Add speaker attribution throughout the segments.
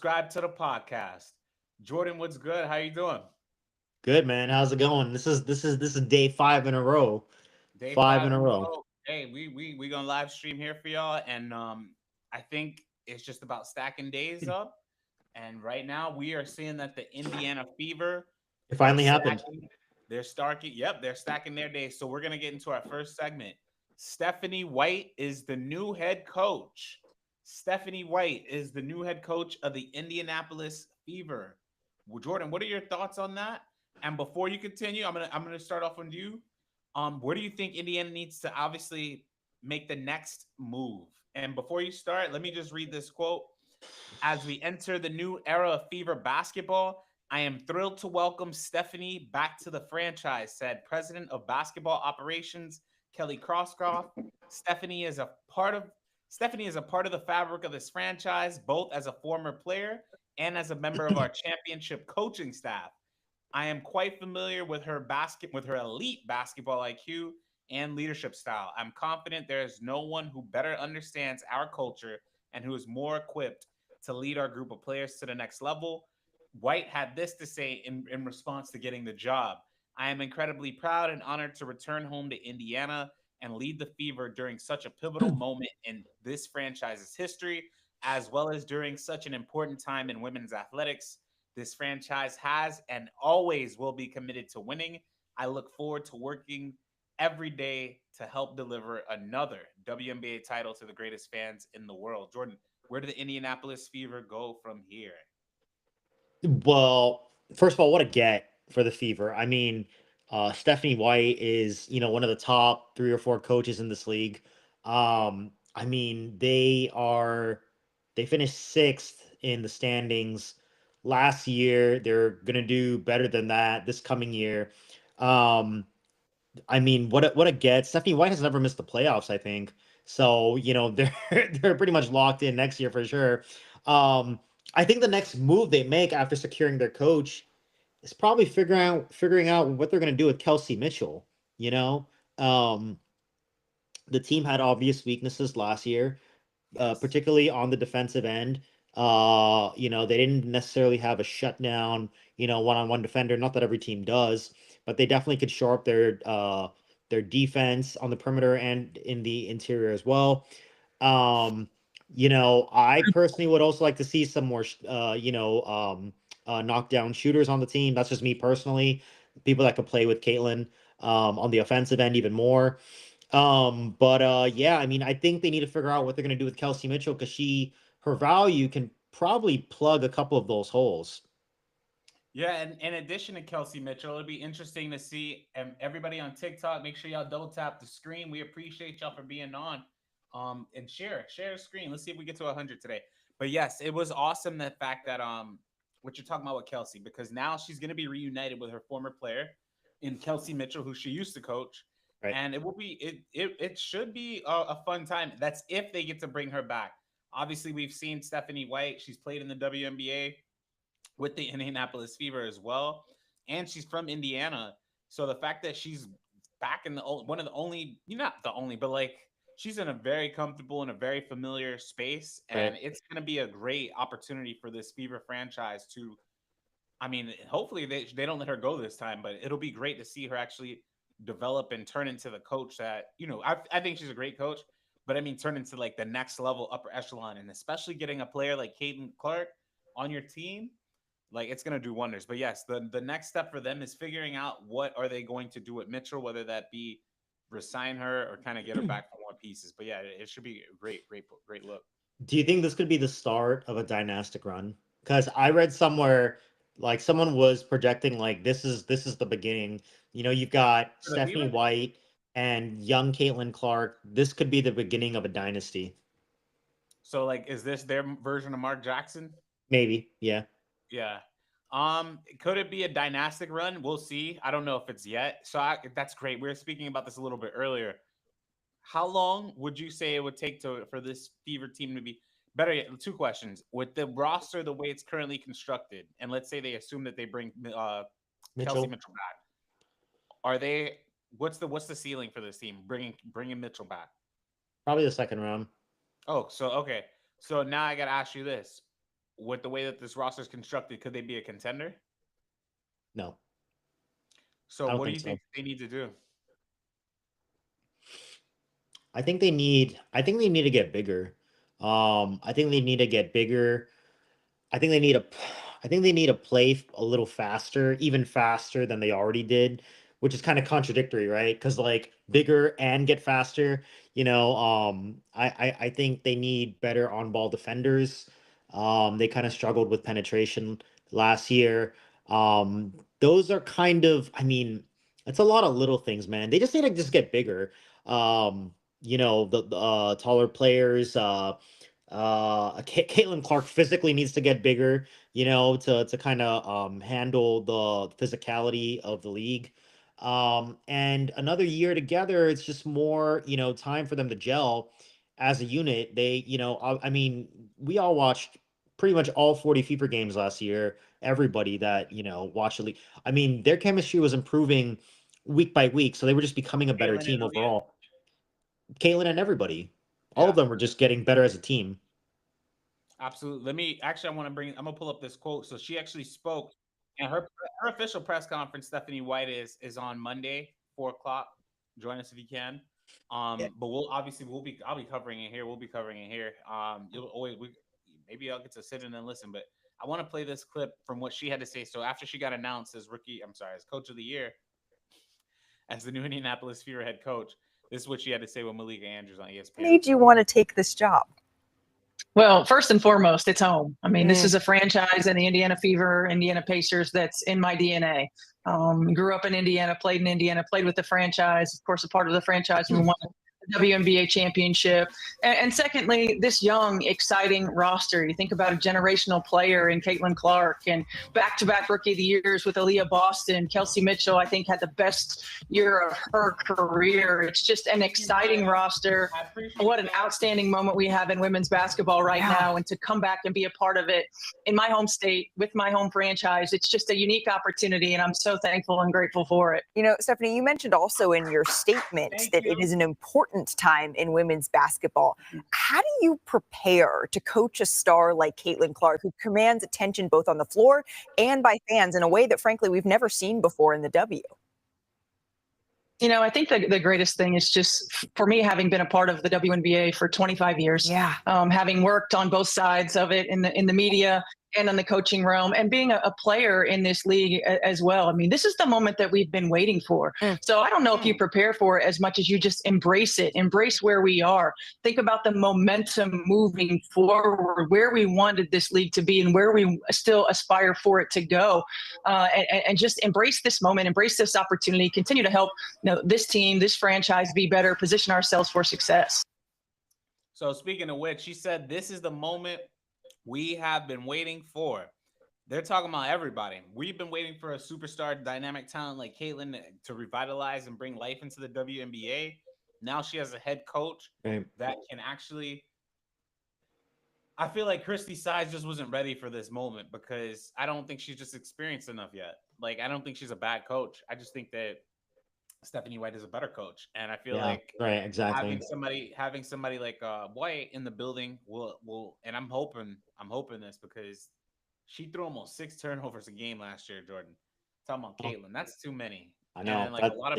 Speaker 1: subscribe to the podcast. Jordan, what's good? How you doing?
Speaker 2: Good man. How's it going? This is day 5 in a row.
Speaker 1: Day
Speaker 2: Five
Speaker 1: five
Speaker 2: in
Speaker 1: in
Speaker 2: a
Speaker 1: a
Speaker 2: row.
Speaker 1: row. Hey, we gonna live stream here for y'all, and I think it's just about stacking days up. And right now, we are seeing that the Indiana Fever
Speaker 2: It
Speaker 1: are
Speaker 2: finally happened.
Speaker 1: stacking. They're starting. Yep, they're stacking their days. So we're gonna get into our first segment. Stephanie White is the new head coach. Stephanie White is the new head coach of the Indianapolis Fever. Well, Jordan, what are your thoughts on that? And before you continue, I'm gonna start off with you. Where do you think Indiana needs to obviously make the next move? And before you start, let me just read this quote. As we enter the new era of Fever basketball, I am thrilled to welcome Stephanie back to the franchise, said President of Basketball Operations Kelly Crosscroft. Stephanie is a part of Stephanie is a part of the fabric of this franchise, both as a former player and as a member of our championship coaching staff. I am quite familiar with her elite basketball IQ and leadership style. I'm confident there is no one who better understands our culture and who is more equipped to lead our group of players to the next level. White had this to say in response to getting the job. I am incredibly proud and honored to return home to Indiana and lead the Fever during such a pivotal moment in this franchise's history, as well as during such an important time in women's athletics. This franchise has and always will be committed to winning. I look forward to working every day to help deliver another WNBA title to the greatest fans in the world. Jordan, where do the Indianapolis Fever go from here?
Speaker 2: Well, first of all, what a get for the Fever. I mean, Stephanie White is, one of the top 3 or 4 coaches in this league. I mean, they finished 6th in the standings last year. They're gonna do better than that this coming year. Um, I mean, what a get. Stephanie White has never missed the playoffs, I think. So, they're they're pretty much locked in next year for sure. Um, I think the next move they make after securing their coach is probably figuring out what they're gonna do with Kelsey Mitchell. You know, um, the team had obvious weaknesses last year,
Speaker 1: Yes.
Speaker 2: particularly on the defensive end. They didn't necessarily have a shutdown, one-on-one defender. Not that every team does, but they definitely could shore up their defense on the perimeter and in the interior as well. Um, I personally would also like to see some more, knockdown shooters on the team. That's just me personally. People that could play with Caitlin on the offensive end even more. But yeah, I mean, I think they need to figure out what they're gonna do with Kelsey Mitchell because her value can probably plug a couple of those holes.
Speaker 1: Yeah, and in addition to Kelsey Mitchell, it'll be interesting to see everybody on TikTok. Make sure y'all double tap the screen. We appreciate y'all for being on. And share the screen. Let's see if we get to 100 today. But yes, it was awesome the fact that what you're talking about with Kelsey, because now she's going to be reunited with her former player in Kelsey Mitchell, who she used to coach,
Speaker 2: Right.
Speaker 1: and it should be a fun time. That's if they get to bring her back. Obviously, we've seen Stephanie White. She's played in the WNBA with the Indianapolis Fever as well, and she's from Indiana. So the fact that she's back in the one of the only, not the only, but like she's in a very comfortable and a very familiar space, and
Speaker 2: Right.
Speaker 1: it's going to be a great opportunity for this Fever franchise to. I mean, hopefully they don't let her go this time, but it'll be great to see her actually develop and turn into the coach that I think she's a great coach, but I mean turn into like the next level upper echelon, and especially getting a player like Caitlin Clark on your team, like it's gonna do wonders. But yes, the next step for them is figuring out what are they going to do with Mitchell, whether that be resign her or kind of get her back for more pieces. But yeah, it should be a great look.
Speaker 2: Do you think this could be the start of a dynastic run? Because I read somewhere like someone was projecting like this is the beginning. You've got
Speaker 1: For the
Speaker 2: Stephanie
Speaker 1: Fever?
Speaker 2: White and young Caitlin Clark. This could be the beginning of a dynasty.
Speaker 1: So like, is this their version of Mark Jackson?
Speaker 2: Maybe. Yeah.
Speaker 1: Yeah. Could it be a dynastic run? We'll see. I don't know if it's yet. That's great. We were speaking about this a little bit earlier. How long would you say it would take to for this Fever team to be better yet? Two questions. With the roster the way it's currently constructed, and let's say they assume that they bring Kelsey
Speaker 2: Mitchell.
Speaker 1: Mitchell back, are they? What's the ceiling for this team? Bringing Mitchell back.
Speaker 2: Probably the second round.
Speaker 1: Oh, so okay. So now I got to ask you this: with the way that this roster is constructed, could they be a contender?
Speaker 2: No,
Speaker 1: So
Speaker 2: I don't
Speaker 1: what do
Speaker 2: think
Speaker 1: you
Speaker 2: so.
Speaker 1: think they need to do?
Speaker 2: I think they need to get bigger. I think they need to get bigger. I think they need to I think they need to play a little faster, even faster than they already did, which is kind of contradictory, right? Because like bigger and get faster, I think they need better on ball defenders. They kind of struggled with penetration last year. Those are kind of, I mean, it's a lot of little things, man. They just need to just get bigger. The taller players, Caitlin Clark physically needs to get bigger, to kind of handle the physicality of the league. And another year together, it's just more, time for them to gel as a unit. I mean, we all watched pretty much all 40 FIFA games last year. Everybody that, watched the league. I mean, their chemistry was improving week by week, so they were just becoming a better
Speaker 1: Caitlin and
Speaker 2: team
Speaker 1: Aaliyah.
Speaker 2: overall. Caitlin and everybody, all of
Speaker 1: Yeah,
Speaker 2: them were just getting better as a team.
Speaker 1: absolutely. Let me actually. I want to bring. I'm gonna pull up this quote. So she actually spoke, and her official press conference. Stephanie White is on Monday, 4 o'clock. Join us if you can.
Speaker 2: Yeah.
Speaker 1: But we'll obviously I'll be covering it here. We'll be covering it here. You'll always maybe I'll get to sit in and listen, but I want to play this clip from what she had to say. So after she got announced as as coach of the year, as the new Indianapolis Fever head coach, this is what she had to say with Malika Andrews on ESPN.
Speaker 3: Made you want to take this job?
Speaker 4: Well, first and foremost, it's home. I mean, this is a franchise in the Indiana Fever, Indiana Pacers that's in my DNA. Grew up in Indiana, played with the franchise, of course, a part of the franchise. We won the WNBA championship. And secondly, this young, exciting roster. You think about a generational player in Caitlin Clark and back-to-back Rookie of the Years with Aaliyah Boston. Kelsey Mitchell, I think, had the best year of her career. It's just an exciting roster. What an outstanding moment we have in women's basketball right now. And to come back and be a part of it in my home state with my home franchise, it's just a unique opportunity. And I'm so thankful and grateful for it.
Speaker 3: You know, Stephanie, you mentioned also in your statement that it is an important time in women's basketball. How do you prepare to coach a star like Caitlin Clark, who commands attention both on the floor and by fans in a way that, frankly, we've never seen before in the W?
Speaker 4: You know, I think the greatest thing is just for me, having been a part of the WNBA for 25 years, having worked on both sides of it in the media and in the coaching realm, and being a player in this league as well. I mean, this is the moment that we've been waiting for. So I don't know if you prepare for it as much as you just embrace it, embrace where we are. Think about the momentum moving forward, where we wanted this league to be and where we still aspire for it to go, and just embrace this moment, embrace this opportunity, continue to help this team, this franchise be better, position ourselves for success.
Speaker 1: So speaking of which, she said, this is the moment we have been waiting for. They're talking about everybody. We've been waiting for a superstar dynamic talent like Caitlin to revitalize and bring life into the WNBA. Now she has a head coach that can actually. I feel like Christy Size just wasn't ready for this moment because I don't think she's just experienced enough yet. Like, I don't think she's a bad coach. I just think that Stephanie White is a better coach, and I feel like
Speaker 2: right, exactly.
Speaker 1: having somebody like White in the building will, and I'm hoping this because she threw almost 6 turnovers a game last year. Jordan, talking about Caitlin, that's too many.
Speaker 2: I know.
Speaker 1: And like a lot of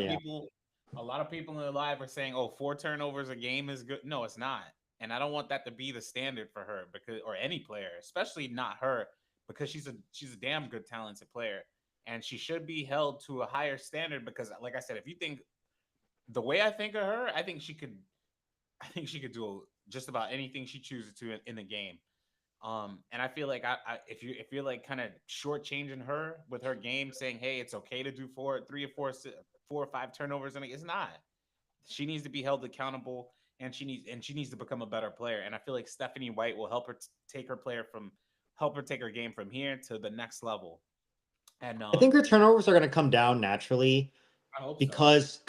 Speaker 1: people in their live are saying, "Oh, 4 turnovers a game is good." No, it's not, and I don't want that to be the standard for her because, or any player, especially not her, because she's a damn good talented player. And she should be held to a higher standard because, like I said, if you think the way I think of her, I think she could do just about anything she chooses to in the game. And I feel like if you're like kind of shortchanging her with her game, saying, "Hey, it's okay to do 4 or 5 turnovers," it's not. She needs to be held accountable, and she needs to become a better player. And I feel like Stephanie White will help her take her game from here to the next level. And
Speaker 2: I think her turnovers are going to come down naturally
Speaker 1: I hope so.
Speaker 2: because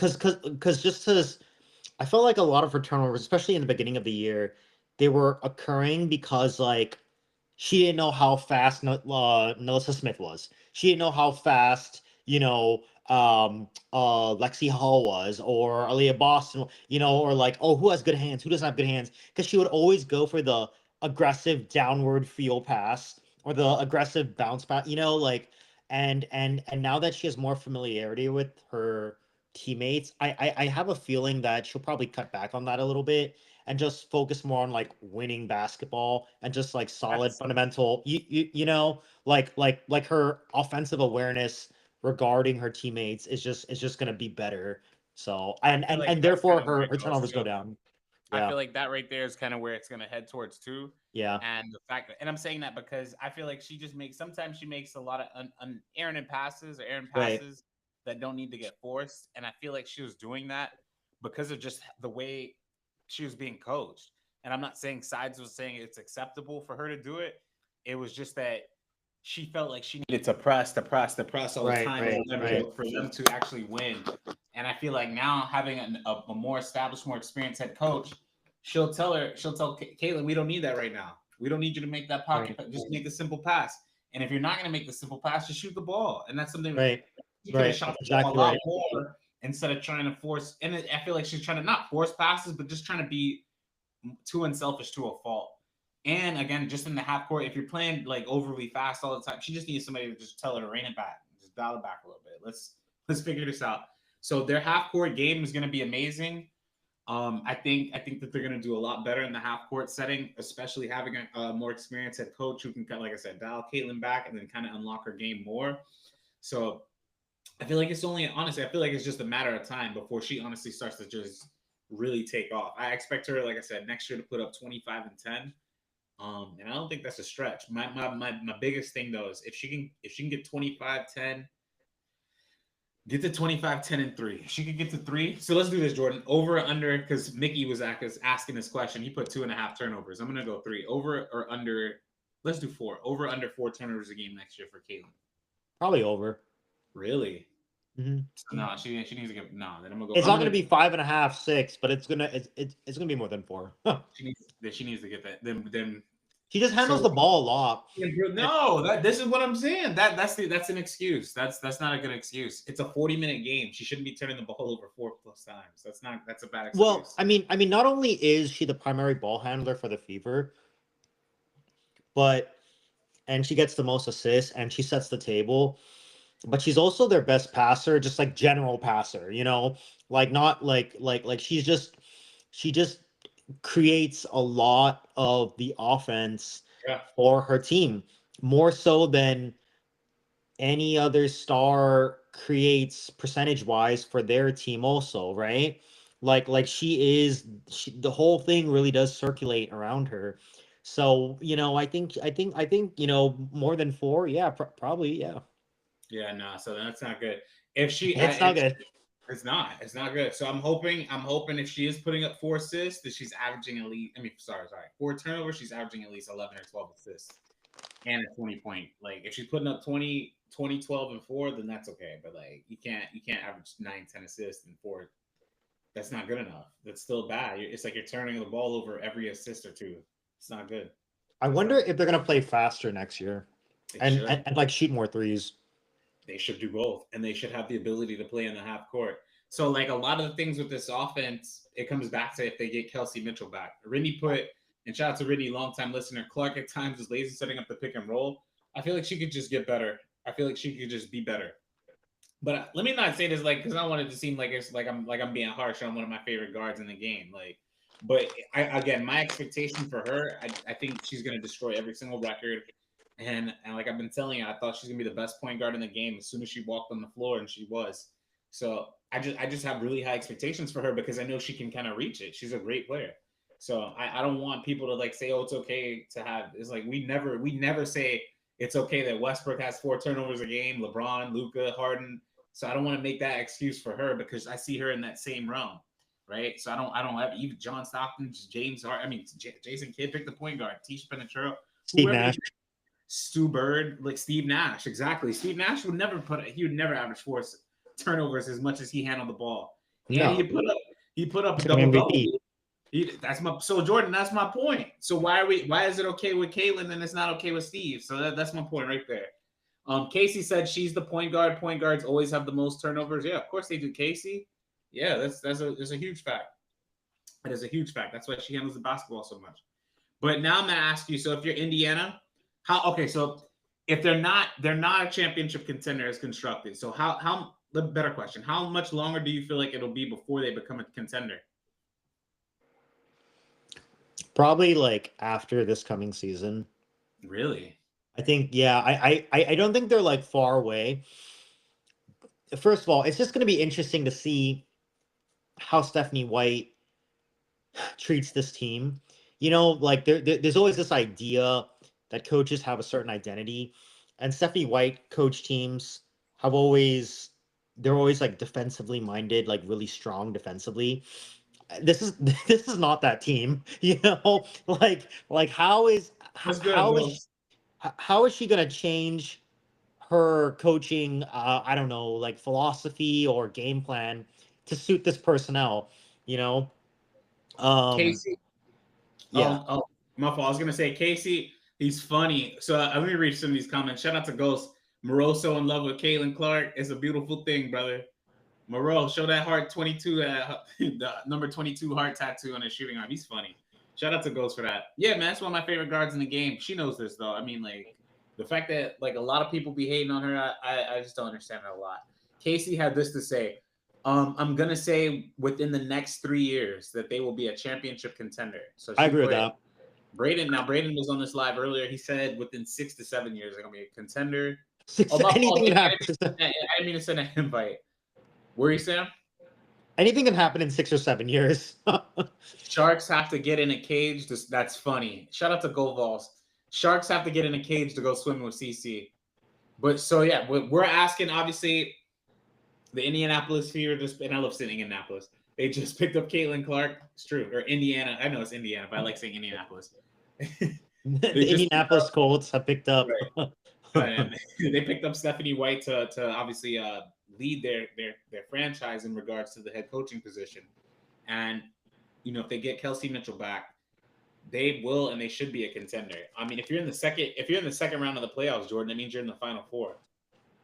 Speaker 2: I felt like a lot of her turnovers, especially in the beginning of the year, they were occurring because like she didn't know how fast Melissa Smith was. She didn't know how fast Lexi Hall was, or Aaliyah Boston, or like, oh, who has good hands, who doesn't have good hands, because she would always go for the aggressive downward field pass or the aggressive bounce pass, like, and now that she has more familiarity with her teammates, I have a feeling that she'll probably cut back on that a little bit and just focus more on like winning basketball and just like solid
Speaker 1: That's
Speaker 2: fundamental, like her offensive awareness regarding her teammates is just going to be better. So,
Speaker 1: I
Speaker 2: and
Speaker 1: feel
Speaker 2: and
Speaker 1: like
Speaker 2: and
Speaker 1: that's
Speaker 2: therefore
Speaker 1: kind of where
Speaker 2: her
Speaker 1: it goes
Speaker 2: turnovers go
Speaker 1: too.
Speaker 2: down.
Speaker 1: I
Speaker 2: Yeah.
Speaker 1: feel like that right there is kind of where it's going to head towards too.
Speaker 2: Yeah.
Speaker 1: And the fact that, and I'm saying that because I feel like she just makes, sometimes she makes a lot of errant passes or errant
Speaker 2: Right.
Speaker 1: passes that don't need to get forced. And I feel like she was doing that because of just the way she was being coached. And I'm not saying Sides was saying it's acceptable for her to do it. It was just that she felt like she needed to press all the
Speaker 2: Right.
Speaker 1: time
Speaker 2: Right. Right.
Speaker 1: for them to actually win. And I feel like now having a more established, more experienced head coach, she'll tell Caitlin, we don't need that right now. We don't need you to make that pocket.
Speaker 2: Right.
Speaker 1: Just make the simple pass. And if you're not going to make the simple pass, just shoot the ball. And that's something
Speaker 2: Right.
Speaker 1: she could have
Speaker 2: Right.
Speaker 1: shot
Speaker 2: That's
Speaker 1: the ball
Speaker 2: exactly
Speaker 1: a lot
Speaker 2: right.
Speaker 1: more instead of trying to force. And I feel like she's trying to not force passes, but just trying to be too unselfish to a fault. And again, just in the half court, if you're playing like overly fast all the time, she just needs somebody to just tell her to rein it back, just dial it back a little bit. Let's figure this out. So their half court game is going to be amazing. I think that they're going to do a lot better in the half court setting, especially having a more experienced head coach who can kind of, like I said, dial Caitlin back and then kind of unlock her game more. So I feel like I feel like it's just a matter of time before she honestly starts to just really take off. I expect her, like I said, next year to put up 25 and 10. And I don't think that's a stretch. My biggest thing though is if she can get 25, 10, get to 25, 10, and 3. She could get to 3. So let's do this, Jordan. Over or under, because Mickey was asking this question. He put 2.5 turnovers. I'm gonna go 3. Over or under, let's do 4. Over under 4 turnovers a game next year for Caitlin.
Speaker 2: Probably over.
Speaker 1: Really?
Speaker 2: Mm-hmm.
Speaker 1: No, she needs to get no. Then I'm gonna go.
Speaker 2: It's not going to be 5.5, 6, but it's gonna be more than 4.
Speaker 1: She needs to get that. Then
Speaker 2: She just handles the ball a lot.
Speaker 1: No, this is what I'm saying. That's an excuse. That's not a good excuse. It's a 40-minute game. She shouldn't be turning the ball over 4+ times. That's a bad excuse.
Speaker 2: Well, I mean, not only is she the primary ball handler for the Fever, and she gets the most assists and she sets the table, but she's also their best passer, just like general passer, like not like she just creates a lot of the offense for her team, more so than any other star creates percentage wise for their team also, right? Like the whole thing really does circulate around her. So, I think, more than 4, yeah, probably, yeah.
Speaker 1: Yeah, no, so that's not good. It's
Speaker 2: not good.
Speaker 1: It's not good. So I'm hoping if she is putting up 4 assists, that she's averaging at least. I mean, sorry, 4 turnovers, she's averaging at least 11 or 12 assists and a 20-point. Like if she's putting up 20, 12, and 4, then that's okay. But like you can't average 9, 10 assists and 4. That's not good enough. That's still bad. It's like you're turning the ball over every assist or 2. It's not good.
Speaker 2: I wonder if they're gonna play faster next year, and like shoot more threes.
Speaker 1: They should do both, and they should have the ability to play in the half court. So, like a lot of the things with this offense, it comes back to if they get Kelsey Mitchell back. Ridney and shout out to Ridney, longtime listener. Clark at times is lazy setting up the pick and roll. I feel like she could just get better. I feel like she could just be better. But let me not say this because I don't want it to seem like it's like I'm being harsh on one of my favorite guards in the game. But again, my expectation for her, I think she's going to destroy every single record. And like I've been telling you, I thought she's gonna be the best point guard in the game as soon as she walked on the floor, and she was. So I just have really high expectations for her because I know she can kind of reach it. She's a great player. So I don't want people to like say, oh, it's okay to have. It's like we never say it's okay that Westbrook has 4 turnovers a game, LeBron, Luka, Harden. So I don't want to make that excuse for her because I see her in that same realm, right? So I don't have even John Stockton, James Harden. I mean, Jason Kidd picked the point guard, Tisha Penetero,
Speaker 2: Steve Nash.
Speaker 1: Stu Bird, like Steve Nash, exactly. Steve Nash would never average 4 turnovers as much as he handled the ball. And he put up a double. So Jordan, that's my point. So why is it okay with Caitlin and it's not okay with Steve? So that's my point right there. Casey said she's the point guard. Point guards always have the most turnovers. Yeah, of course they do, Casey. Yeah, that's a huge fact. It is a huge fact. That's why she handles the basketball so much. But now I'm gonna ask you. So if you're Indiana, so if they're not a championship contender as constructed. So how the better question? How much longer do you feel like it'll be before they become a contender?
Speaker 2: Probably like after this coming season.
Speaker 1: Really?
Speaker 2: I think, yeah, I don't think they're like far away. First of all, it's just going to be interesting to see how Stephanie White treats this team. You know, like there's always this idea that coaches have a certain identity, and Stephanie White coach teams they're always like defensively minded, like really strong defensively. This is this is not that team, you know. Like
Speaker 1: That's good, bro.
Speaker 2: how is she gonna change her coaching, I don't know, like philosophy or game plan to suit this personnel, you know?
Speaker 1: Casey.
Speaker 2: Yeah.
Speaker 1: Oh, my fault. I was gonna say Casey. He's funny. So let me read some of these comments. Shout out to Ghost. Moroso in love with Caitlin Clark. It's a beautiful thing, brother. Moreau, show that heart 22, the number 22 heart tattoo on his shooting arm. He's funny. Shout out to Ghost for that. Yeah, man, that's one of my favorite guards in the game. She knows this though. I mean, like the fact that like a lot of people be hating on her, I just don't understand it a lot. Casey had this to say. I'm gonna say within the next 3 years that they will be a championship contender. So
Speaker 2: I agree with that.
Speaker 1: Braden was on this live earlier. He said within 6 to 7 years they're gonna be a contender.
Speaker 2: Anything can happen.
Speaker 1: I didn't mean to send an invite. Where are you, Sam?
Speaker 2: Anything can happen in 6 or 7 years.
Speaker 1: Sharks have to get in a cage. That's funny. Shout out to Gold Balls. Sharks have to get in a cage to go swim with CC. But so yeah, we're asking obviously the Indianapolis Fever and I love saying Indianapolis. They just picked up Caitlin Clark. It's true. Or Indiana. I know it's Indiana, but I like saying Indianapolis.
Speaker 2: The Indianapolis Colts have picked up.
Speaker 1: Right. They picked up Stephanie White to obviously lead their franchise in regards to the head coaching position. And you know, if they get Kelsey Mitchell back, they will and they should be a contender. I mean, if you're in the second round of the playoffs, Jordan, that means you're in the Final Four.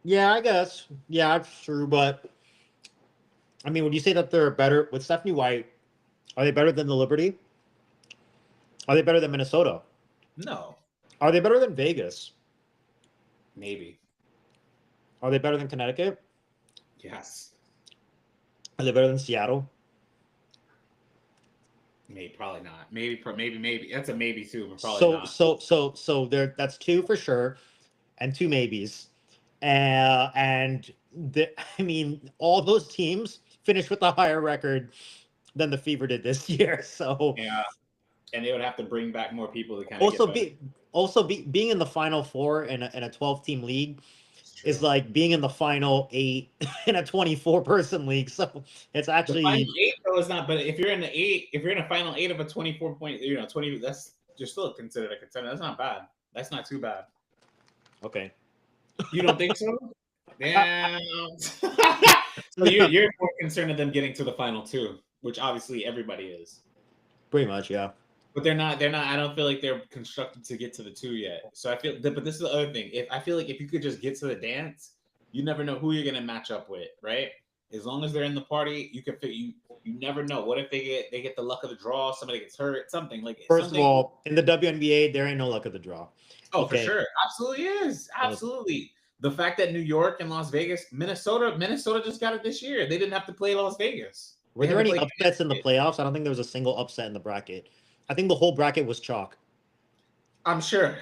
Speaker 2: Yeah, I guess. Yeah, that's true. But I mean, would you say that they're better with Stephanie White? Are they better than the Liberty? Are they better than Minnesota?
Speaker 1: No.
Speaker 2: Are they better than Vegas?
Speaker 1: Maybe.
Speaker 2: Are they better than Connecticut?
Speaker 1: Yes.
Speaker 2: Are they better than Seattle?
Speaker 1: Maybe, probably not. Maybe. That's a maybe too, but probably not.
Speaker 2: So there. That's 2 for sure, and 2 maybes. I mean, all those teams finished with a higher record than the Fever did this year. So
Speaker 1: yeah, and they would have to bring back more people to kind of
Speaker 2: being in the Final Four in a 12-team league is like being in the Final 8 in a 24-person league. So it's actually
Speaker 1: the Final 8 though is not. But if you're in a Final 8 of a 24 point, 20, that's you're still considered a contender. That's not bad. That's not too bad.
Speaker 2: Okay.
Speaker 1: You don't think so? Damn. So you're more concerned of them getting to the Final 2, which obviously everybody is.
Speaker 2: Pretty much, yeah.
Speaker 1: But they're not. I don't feel like they're constructed to get to the 2 yet. So I feel. But this is the other thing. I feel like if you could just get to the dance, you never know who you're gonna match up with, right? As long as they're in the party, you can fit. You never know. What if they get the luck of the draw? Somebody gets hurt. Something like.
Speaker 2: First of all, in the WNBA, there ain't no luck of the draw.
Speaker 1: Oh, okay. For sure, absolutely is. Absolutely. The fact that New York and Las Vegas, Minnesota just got it this year. They didn't have to play Las Vegas.
Speaker 2: Were there any upsets in the playoffs? I don't think there was a single upset in the bracket. I think the whole bracket was chalk.
Speaker 1: I'm sure.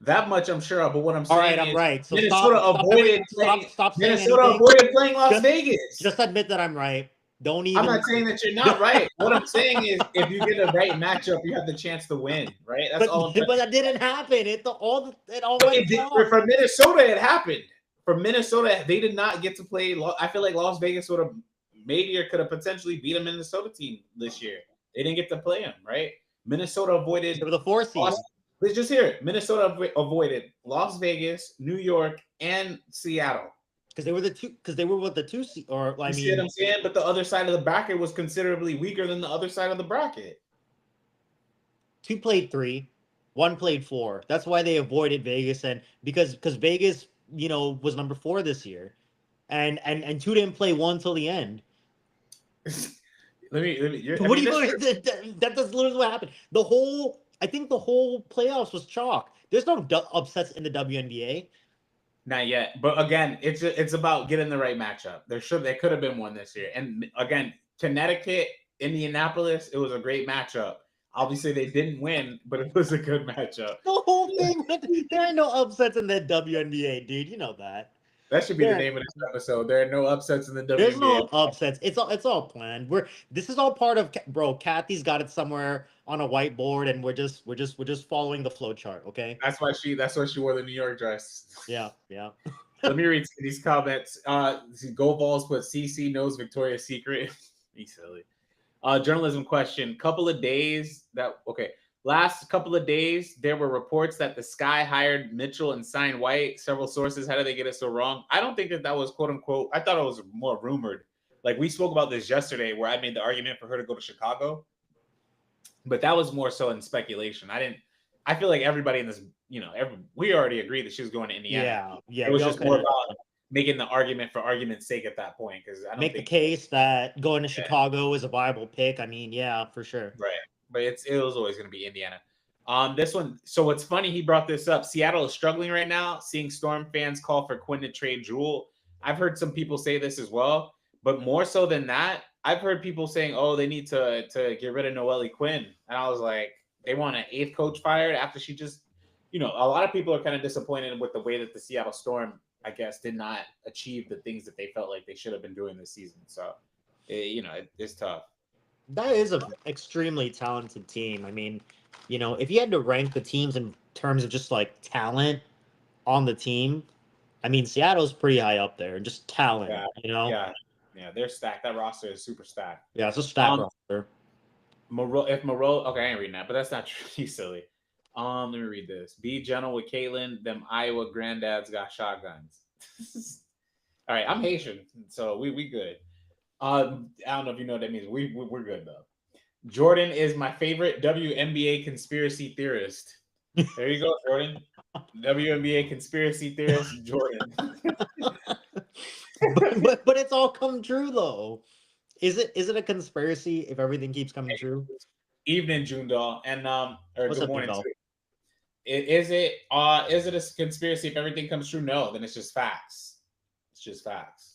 Speaker 1: That much I'm sure of. But what I'm saying
Speaker 2: all right, I'm right. So
Speaker 1: Minnesota avoided playing Las Vegas.
Speaker 2: Just admit that I'm right. Don't even.
Speaker 1: I'm not saying that you're not right. What I'm saying is, if you get the right matchup, you have the chance to win, right? That's all.
Speaker 2: But that didn't happen. It all
Speaker 1: for Minnesota, it happened. For Minnesota, they did not get to play. I feel like Las Vegas would have maybe or could have potentially beat a Minnesota team this year. They didn't get to play them, right? Minnesota avoided.
Speaker 2: They were the 4 seed.
Speaker 1: Let's just hear it. Minnesota avoided Las Vegas, New York, and Seattle.
Speaker 2: Because they were with the 2 seed, or I mean,
Speaker 1: see what I'm saying? But the other side of the bracket was considerably weaker than the other side of the bracket.
Speaker 2: 2 played 3, 1 played 4. That's why they avoided Vegas, and because Vegas, was number 4 this year, and 2 didn't play 1 till the end.
Speaker 1: Let me.
Speaker 2: That's literally what happened. The whole I think the whole playoffs was chalk. There's no upsets in the WNBA.
Speaker 1: Not yet, but again, it's about getting the right matchup. There could have been one this year, and again, Connecticut, Indianapolis, it was a great matchup. Obviously, they didn't win, but it was a good matchup.
Speaker 2: The whole thing, there ain't no upsets in the WNBA, dude. You know that.
Speaker 1: That should be the name of this episode. There are no upsets in the WNBA.
Speaker 2: There's no upsets. It's all planned. This is all part of, bro. Kathy's got it somewhere on a whiteboard, and we're just following the flow chart. Okay.
Speaker 1: That's why she wore the New York dress.
Speaker 2: Yeah.
Speaker 1: Let me read these comments. Go Balls put CC knows Victoria's Secret. He's silly. Journalism question. Last couple of days, there were reports that the Sky hired Mitchell and signed White. Several sources. How did they get it so wrong? I don't think that was quote unquote. I thought it was more rumored. Like we spoke about this yesterday, where I made the argument for her to go to Chicago, but that was more so in speculation. I feel like everybody in this, we already agreed that she was going to Indiana.
Speaker 2: Yeah.
Speaker 1: It was just more about making the argument for argument's sake at that point, because I don't
Speaker 2: make the case that going to Chicago is a viable pick. I mean, yeah, for sure.
Speaker 1: Right. But it was always going to be Indiana. This one. So what's funny, he brought this up. Seattle is struggling right now. Seeing Storm fans call for Quinn to trade Jewel. I've heard some people say this as well, but more so than that, I've heard people saying, "Oh, they need to get rid of Noelle Quinn," and I was like, they want an 8th coach fired after she just, a lot of people are kind of disappointed with the way that the Seattle Storm, I guess, did not achieve the things that they felt like they should have been doing this season. So, it's tough.
Speaker 2: That is an extremely talented team. I mean, if you had to rank the teams in terms of just like talent on the team, I mean, Seattle's pretty high up there, just talent,
Speaker 1: Yeah, they're stacked. That roster is super stacked.
Speaker 2: Yeah, it's a stacked roster.
Speaker 1: Moreau, okay, I ain't reading that, but that's not true. He's silly. Let me read this. Be gentle with Caitlin. Them Iowa granddads got shotguns. All right, I'm Haitian, so we good. I don't know if you know what that means. We're good though. Jordan is my favorite WNBA conspiracy theorist. There you go, Jordan. WNBA conspiracy theorist, Jordan.
Speaker 2: but it's all come true though. Is it a conspiracy if everything keeps coming true?
Speaker 1: Evening, June Doll, and or
Speaker 2: What's
Speaker 1: good
Speaker 2: up,
Speaker 1: morning.
Speaker 2: Doll?
Speaker 1: Is it a conspiracy if everything comes true? No, then it's just facts. It's just facts.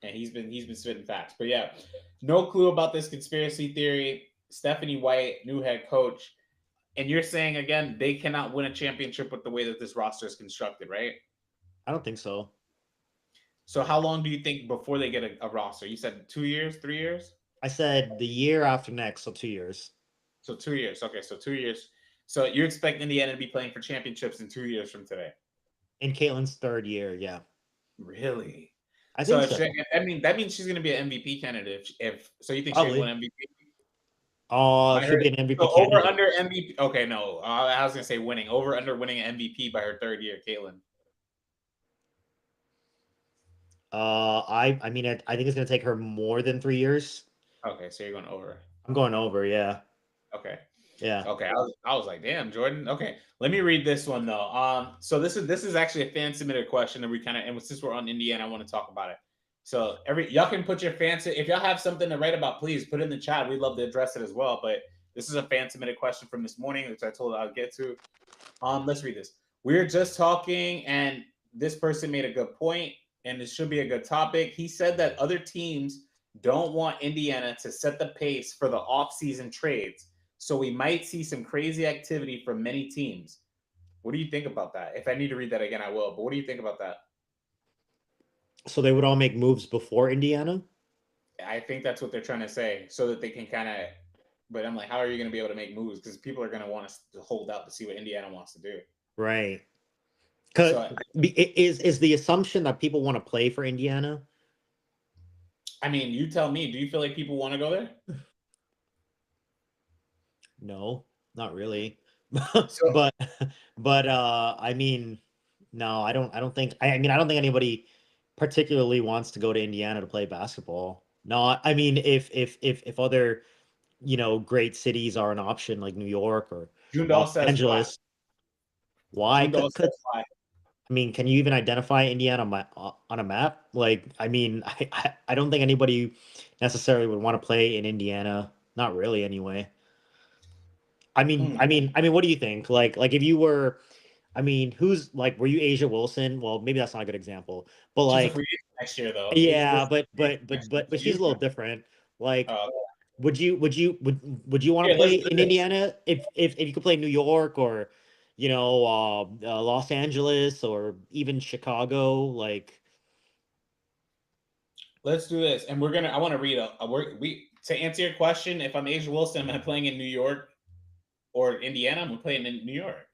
Speaker 1: And he's been spitting facts. But yeah, no clue about this conspiracy theory. Stephanie White, new head coach. And you're saying, again, they cannot win a championship with the way that this roster is constructed, right?
Speaker 2: I don't think so.
Speaker 1: So how long do you think before they get a roster? You said 2 years, 3 years?
Speaker 2: I said the year after next, so 2 years.
Speaker 1: So 2 years. Okay, so 2 years. So you expect Indiana to be playing for championships in 2 years from today?
Speaker 2: In Caitlin's 3rd year, yeah.
Speaker 1: Really?
Speaker 2: I think so.
Speaker 1: That means she's going to be an MVP candidate. If so, you think
Speaker 2: Probably.
Speaker 1: she'll win MVP?
Speaker 2: She'll be an MVP
Speaker 1: so
Speaker 2: candidate.
Speaker 1: Over under MVP. Okay, no, I was going to say winning. Over under winning an MVP by her 3rd year, Caitlin.
Speaker 2: I mean, I think it's going to take her more than 3 years.
Speaker 1: Okay, so you're going over.
Speaker 2: I'm going over, yeah.
Speaker 1: Okay.
Speaker 2: Yeah.
Speaker 1: Okay, I was like, damn, Jordan. Okay, let me read this one though. So this is actually a fan submitted question that we and since we're on Indiana, I want to talk about it. So y'all can put your if y'all have something to write about, please put it in the chat. We'd love to address it as well. But this is a fan submitted question from this morning, which I told I'll get to. Let's read this. We're just talking, and this person made a good point, and this should be a good topic. He said that other teams don't want Indiana to set the pace for the off-season trades. So we might see some crazy activity from many teams. What do you think about that? If I need to read that again, I will. But what do you think about that?
Speaker 2: So they would all make moves before Indiana?
Speaker 1: I think that's what they're trying to say, so that they can kind of. But I'm like, how are you going to be able to make moves? Because people are going to want us to hold out to see what Indiana wants to do.
Speaker 2: Right. Because is the assumption that people want to play for Indiana?
Speaker 1: I mean, you tell me. Do you feel like people want to go there?
Speaker 2: No, not really. but I mean, no, I don't think anybody particularly wants to go to Indiana to play basketball. No, I mean, if other, great cities are an option like New York or Los Angeles, why? I mean, can you even identify Indiana on a map? Like, I mean, I don't think anybody necessarily would want to play in Indiana. Not really, anyway. I mean, what do you think? Like if you were, I mean, who's like, were you Asia Wilson? Well, maybe that's not a good example, but
Speaker 1: She's a
Speaker 2: like,
Speaker 1: free agent next year, though.
Speaker 2: yeah, but she's a little different. Like, would you want to play
Speaker 1: let's do
Speaker 2: in
Speaker 1: this.
Speaker 2: Indiana if you could play New York or, Los Angeles or even Chicago? Like,
Speaker 1: Let's do this, and I want to read to answer your question. If I'm Asia Wilson, am I playing in New York or Indiana? I'm playing in New York.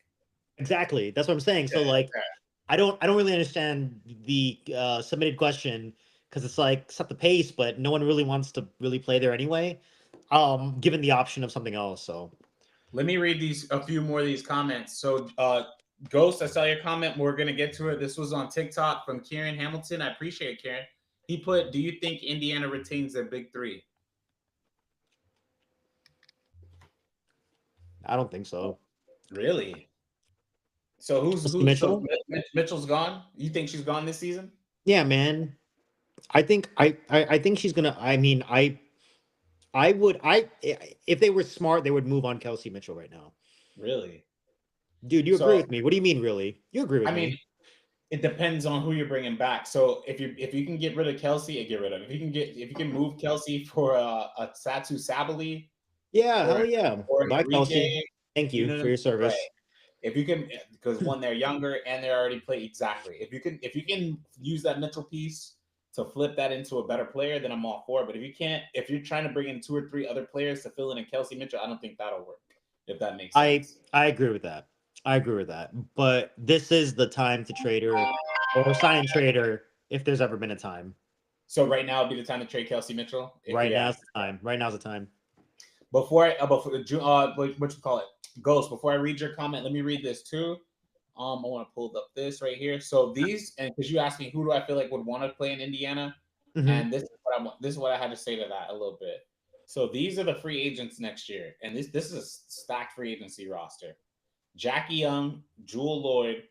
Speaker 2: exactly. That's what I'm saying. So like, I don't really understand the submitted question because it's like set the pace, but no one really wants to really play there anyway. Given the option of something else. So
Speaker 1: let me read a few more of these comments. So Ghost, I saw your comment. We're gonna get to it. This was on TikTok from Kieran Hamilton. I appreciate it, Kieran. He put, do you think Indiana retains their big three?
Speaker 2: I don't think so.
Speaker 1: Really? So who's
Speaker 2: Mitchell?
Speaker 1: So Mitchell's gone? You think she's gone this season?
Speaker 2: Yeah, man. I think she's gonna. I mean, if they were smart, they would move on Kelsey Mitchell right now.
Speaker 1: Really?
Speaker 2: Dude, you agree with me? What do you mean, really? You agree with me?
Speaker 1: I mean, it depends on who you're bringing back. So if you can get rid of Kelsey, get rid of him. If you can move Kelsey for a Satu Sabali,
Speaker 2: hell yeah.
Speaker 1: Or
Speaker 2: Bye,
Speaker 1: Enrique,
Speaker 2: Kelsey. Thank you for your service.
Speaker 1: Right. If you can, because one, they're younger and they're already played exactly. If you can use that Mitchell piece to flip that into a better player, then I'm all for it. But if you can't, if you're trying to bring in 2 or 3 other players to fill in a Kelsey Mitchell, I don't think that'll work. If that makes sense.
Speaker 2: I agree with that. But this is the time to trade her or sign and trade her if there's ever been a time.
Speaker 1: So right now would be the time to trade Kelsey Mitchell.
Speaker 2: Right now's the time.
Speaker 1: Before what you call it, Ghost. Before I read your comment, let me read this too. I want to pull up this right here. So these, and because you asked me who do I feel like would want to play in Indiana, and this is what I had to say to that a little bit. So these are the free agents next year, and this is a stacked free agency roster. Jackie Young, Jewel Lloyd,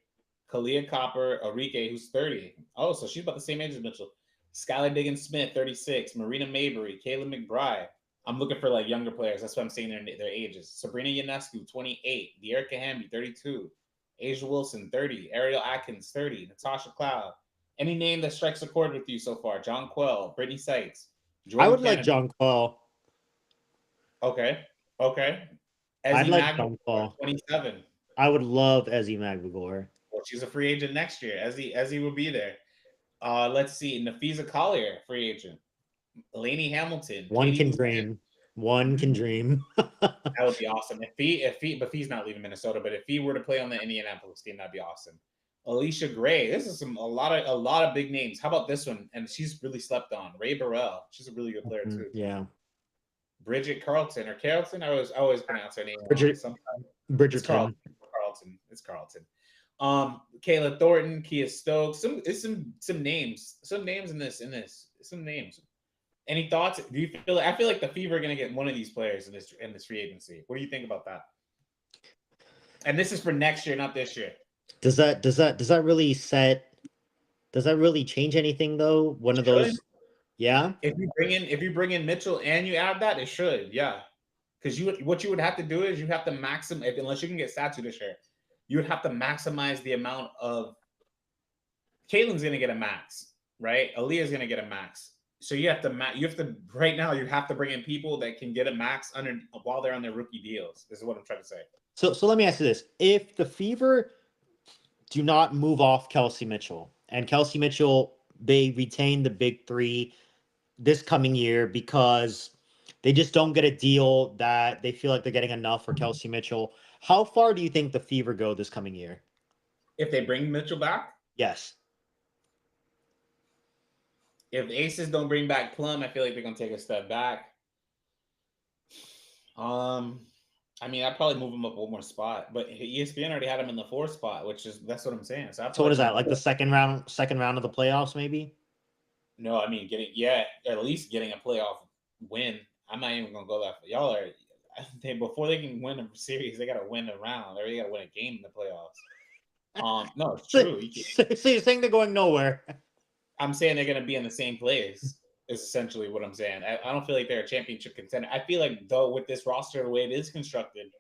Speaker 1: Kalia Copper, Enrique, who's 30. Oh, so she's about the same age as Mitchell. Skylar Diggins-Smith, 36. Marina Mabry, Kayla McBride. I'm looking for like younger players. That's what I'm saying their ages. Sabrina Ionescu, 28. De'Erica Hamby, 32. Asia Wilson, 30. Ariel Atkins, 30. Natasha Cloud. Any name that strikes a chord with you so far? John Quell, Brittany Sykes.
Speaker 2: I would like John Quell.
Speaker 1: Okay.
Speaker 2: I'd like John Quell.
Speaker 1: 27.
Speaker 2: I would love Ezzy Magbegor.
Speaker 1: Well, she's a free agent next year. Ezzy will be there. Let's see. Nafisa Collier, free agent. Lainey Hamilton.
Speaker 2: One can dream.
Speaker 1: That would be awesome. But he's not leaving Minnesota. But if he were to play on the Indianapolis team, that'd be awesome. Alicia Gray. This is a lot of big names. How about this one? And she's really slept on. Ray Burrell. She's a really good player too.
Speaker 2: Yeah.
Speaker 1: Bridget Carlton or Carlton. I always pronounce her name wrong.
Speaker 2: Bridgerton.
Speaker 1: Carlton. It's Carlton. Kayla Thornton, Kia Stokes. Some names in this. Some names. Any thoughts? Do you feel? I feel like the Fever are going to get one of these players in this free agency. What do you think about that? And this is for next year, not this year.
Speaker 2: Does that really change anything though? One of those, yeah.
Speaker 1: If you bring in Mitchell and you add that, it should, yeah. Because what you would have to do is you have to maximize, unless you can get Satu this year, you would have to maximize the amount of. Caitlin's going to get a max, right? Aaliyah's going to get a max. So you have to right now you have to bring in people that can get a max while they're on their rookie deals. This is what I'm trying to say.
Speaker 2: So let me ask you this: if the Fever do not move off Kelsey Mitchell and Kelsey Mitchell, they retain the big three this coming year because they just don't get a deal that they feel like they're getting enough for Kelsey Mitchell. How far do you think the Fever go this coming year?
Speaker 1: If they bring Mitchell back?
Speaker 2: Yes.
Speaker 1: If the Aces don't bring back Plum, I feel like they're gonna take a step back. I mean, I'd probably move him up one more spot, but ESPN already had him in the 4th spot, that's what I'm saying. So
Speaker 2: what is that? Like the second round of the playoffs, maybe?
Speaker 1: No, I mean at least getting a playoff win. I'm not even gonna go that far. Y'all are before they can win a series, they gotta win a round. They gotta win a game in the playoffs. No, it's true.
Speaker 2: So you're saying they're going nowhere?
Speaker 1: I'm saying they're going to be in the same place, is essentially what I'm saying. I don't feel like they're a championship contender. I feel like, though, with this roster, the way it is constructed,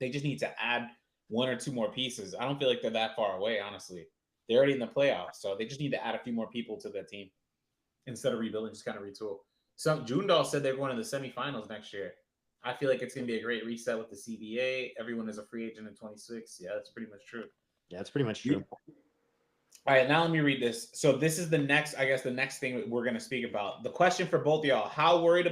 Speaker 1: They just need to add 1 or 2 more pieces. I don't feel like they're that far away, honestly. They're already in the playoffs, so they just need to add a few more people to the team instead of rebuilding, just kind of retool. Jundahl said they're going to the semifinals next year. I feel like it's going to be a great reset with the CBA. Everyone is a free agent in 26. Yeah, that's pretty much true.
Speaker 2: Yeah, that's pretty much true.
Speaker 1: All right, now let me read this. So this is the next thing we're going to speak about. The question for both of y'all: How worried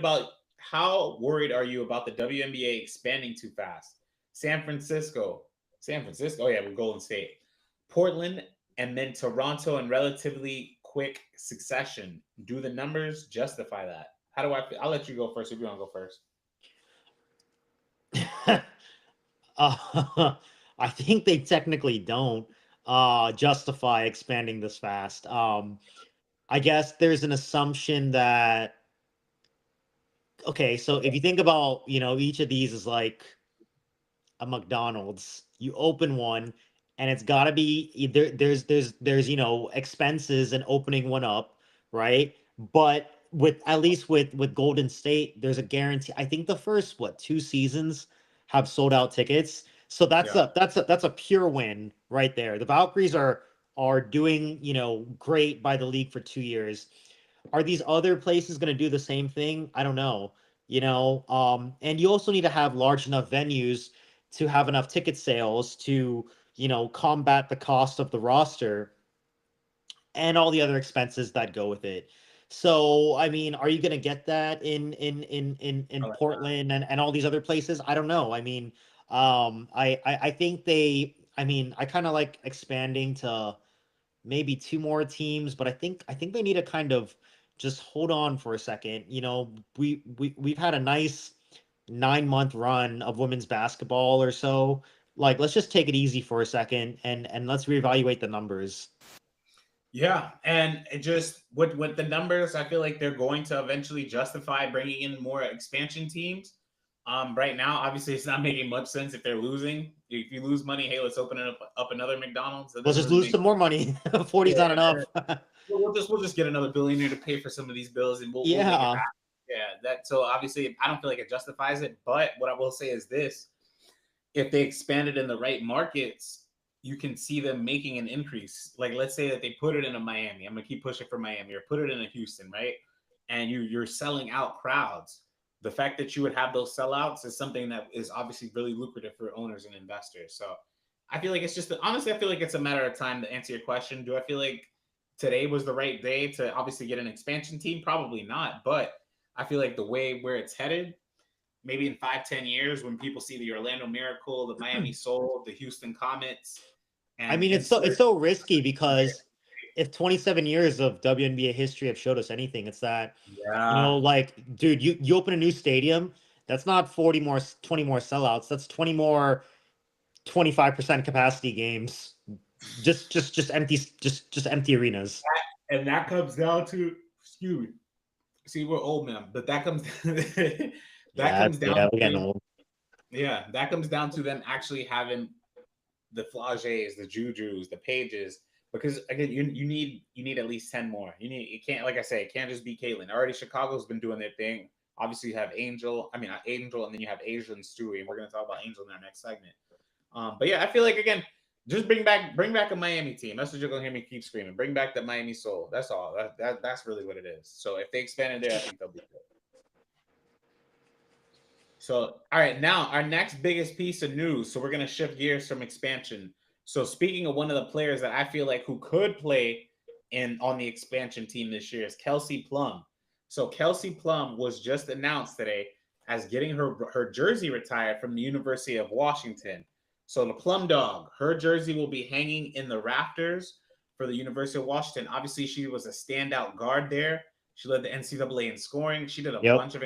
Speaker 1: are you about the WNBA expanding too fast? San Francisco. Oh yeah, we're Golden State, Portland, and then Toronto in relatively quick succession. Do the numbers justify that? How do I feel? I'll let you go first if you want to go first.
Speaker 2: I think they technically don't justify expanding this fast. I guess there's an assumption that, okay, so if you think about, each of these is like a McDonald's. You open one and it's got to be either there's expenses in opening one up, right? But at least with Golden State, there's a guarantee. I think the first 2 seasons have sold out tickets. So that's a pure win right there. The Valkyries are doing, great by the league for 2 years. Are these other places going to do the same thing? I don't know. And you also need to have large enough venues to have enough ticket sales to, combat the cost of the roster and all the other expenses that go with it. So, I mean, are you going to get that in Portland and all these other places? I don't know. I mean, I think I kind of like expanding to maybe 2 more teams, but I think they need to kind of just hold on for a second. We've had a nice 9-month run of women's basketball or so. Like, let's just take it easy for a second and let's reevaluate the numbers.
Speaker 1: Yeah, and it just with the numbers, I feel like they're going to eventually justify bringing in more expansion teams. Right now, obviously, it's not making much sense if they're losing. If you lose money, hey, let's open up another McDonald's.
Speaker 2: Let's just lose some more money. 40's not enough.
Speaker 1: We'll just get another billionaire to pay for some of these bills, and we'll make it happen. Yeah. So obviously, I don't feel like it justifies it. But what I will say is this: if they expanded in the right markets, you can see them making an increase. Like, let's say that they put it in a Miami. I'm gonna keep pushing for Miami, or put it in a Houston, right? And you're selling out crowds. The fact that you would have those sellouts is something that is obviously really lucrative for owners and investors. So I feel like honestly, I feel like it's a matter of time to answer your question. Do I feel like today was the right day to obviously get an expansion team? Probably not. But I feel like the way where it's headed, maybe in 5-10 years, when people see the Orlando Miracle, the Miami Soul, the Houston Comets.
Speaker 2: It's so risky because if 27 years of WNBA history have showed us anything, it's that, dude, you open a new stadium, that's not 20 more sellouts. That's 20 more 25% capacity games. Just empty arenas.
Speaker 1: And that comes down to, excuse me. See, we're old, man, but that comes that comes down to them actually having the Flages, the Jujus, the Pages, because again, you need at least 10 more. It can't, like I say, it can't just be Caitlin. Already Chicago's been doing their thing. Obviously you have Angel, and then you have Asia and Stewie, and we're gonna talk about Angel in our next segment. But yeah, I feel like, again, just bring back a Miami team. That's what you're gonna hear me keep screaming. Bring back the Miami Soul. That's all. That's really what it is. So if they expanded there, I think they'll be good. So, all right, now our next biggest piece of news. So we're going to shift gears from expansion. So speaking of one of the players that I feel like who could play on the expansion team this year is Kelsey Plum. So Kelsey Plum was just announced today as getting her jersey retired from the University of Washington. So the Plum Dog, her jersey will be hanging in the rafters for the University of Washington. Obviously, she was a standout guard there. She led the NCAA in scoring. She did a bunch of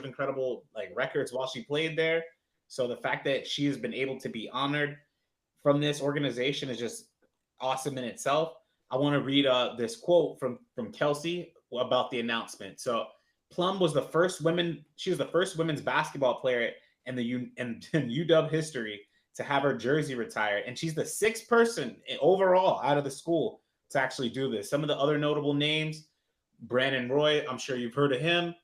Speaker 1: incredible records while she played there. So the fact that she has been able to be honored from this organization is just awesome in itself. I want to read this quote from Kelsey about the announcement. So Plum was the first women's basketball player in UW history to have her jersey retired, and she's the 6th person overall out of the school to actually do this. Some of the other notable names: Brandon Roy, I'm sure you've heard of him,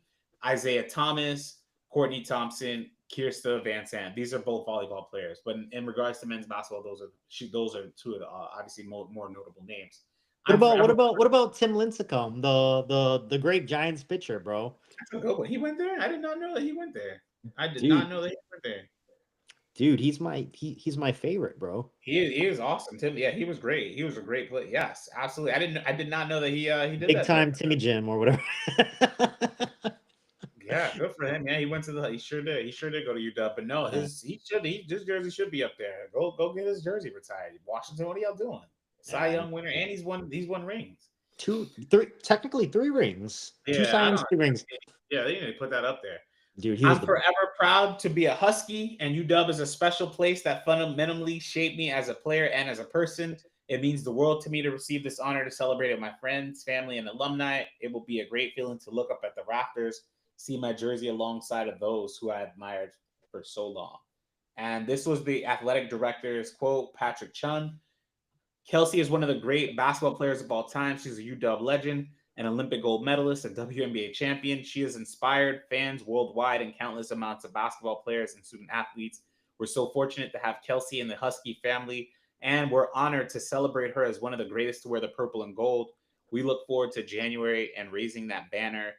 Speaker 1: Isaiah Thomas, Courtney Thompson, Kirsta Van Sant. These are both volleyball players, but in regards to men's basketball, those are two of the obviously more notable names.
Speaker 2: What about Tim Lincecum, the great Giants pitcher, bro?
Speaker 1: That's a good one. He went there. I did not know that he went there. I did not know that he went there.
Speaker 2: Dude, he's my favorite, bro.
Speaker 1: He was awesome. Tim, yeah, he was great. He was a great player. Yes, absolutely. I did not know that he did
Speaker 2: big
Speaker 1: that
Speaker 2: time
Speaker 1: there.
Speaker 2: Timmy Jim or whatever.
Speaker 1: Yeah, good for him. Yeah, he sure did. He sure did go to UW. But no, his jersey should be up there. Go get his jersey retired. Washington, what are y'all doing? Cy Young winner, and he's won rings.
Speaker 2: Technically 3 rings.
Speaker 1: Yeah,
Speaker 2: 2 Cy Youngs, 3 rings.
Speaker 1: Yeah, they need to put that up there.
Speaker 2: Dude,
Speaker 1: I'm forever proud to be a Husky, and UW is a special place that fundamentally shaped me as a player and as a person. It means the world to me to receive this honor to celebrate with my friends, family, and alumni. It will be a great feeling to look up at the rafters, see my jersey alongside of those who I admired for so long. And this was the athletic director's quote, Patrick Chun. Kelsey is one of the great basketball players of all time. She's a UW legend, an Olympic gold medalist, a WNBA champion. She has inspired fans worldwide and countless amounts of basketball players and student athletes. We're so fortunate to have Kelsey in the Husky family, and we're honored to celebrate her as one of the greatest to wear the purple and gold. We look forward to January and raising that banner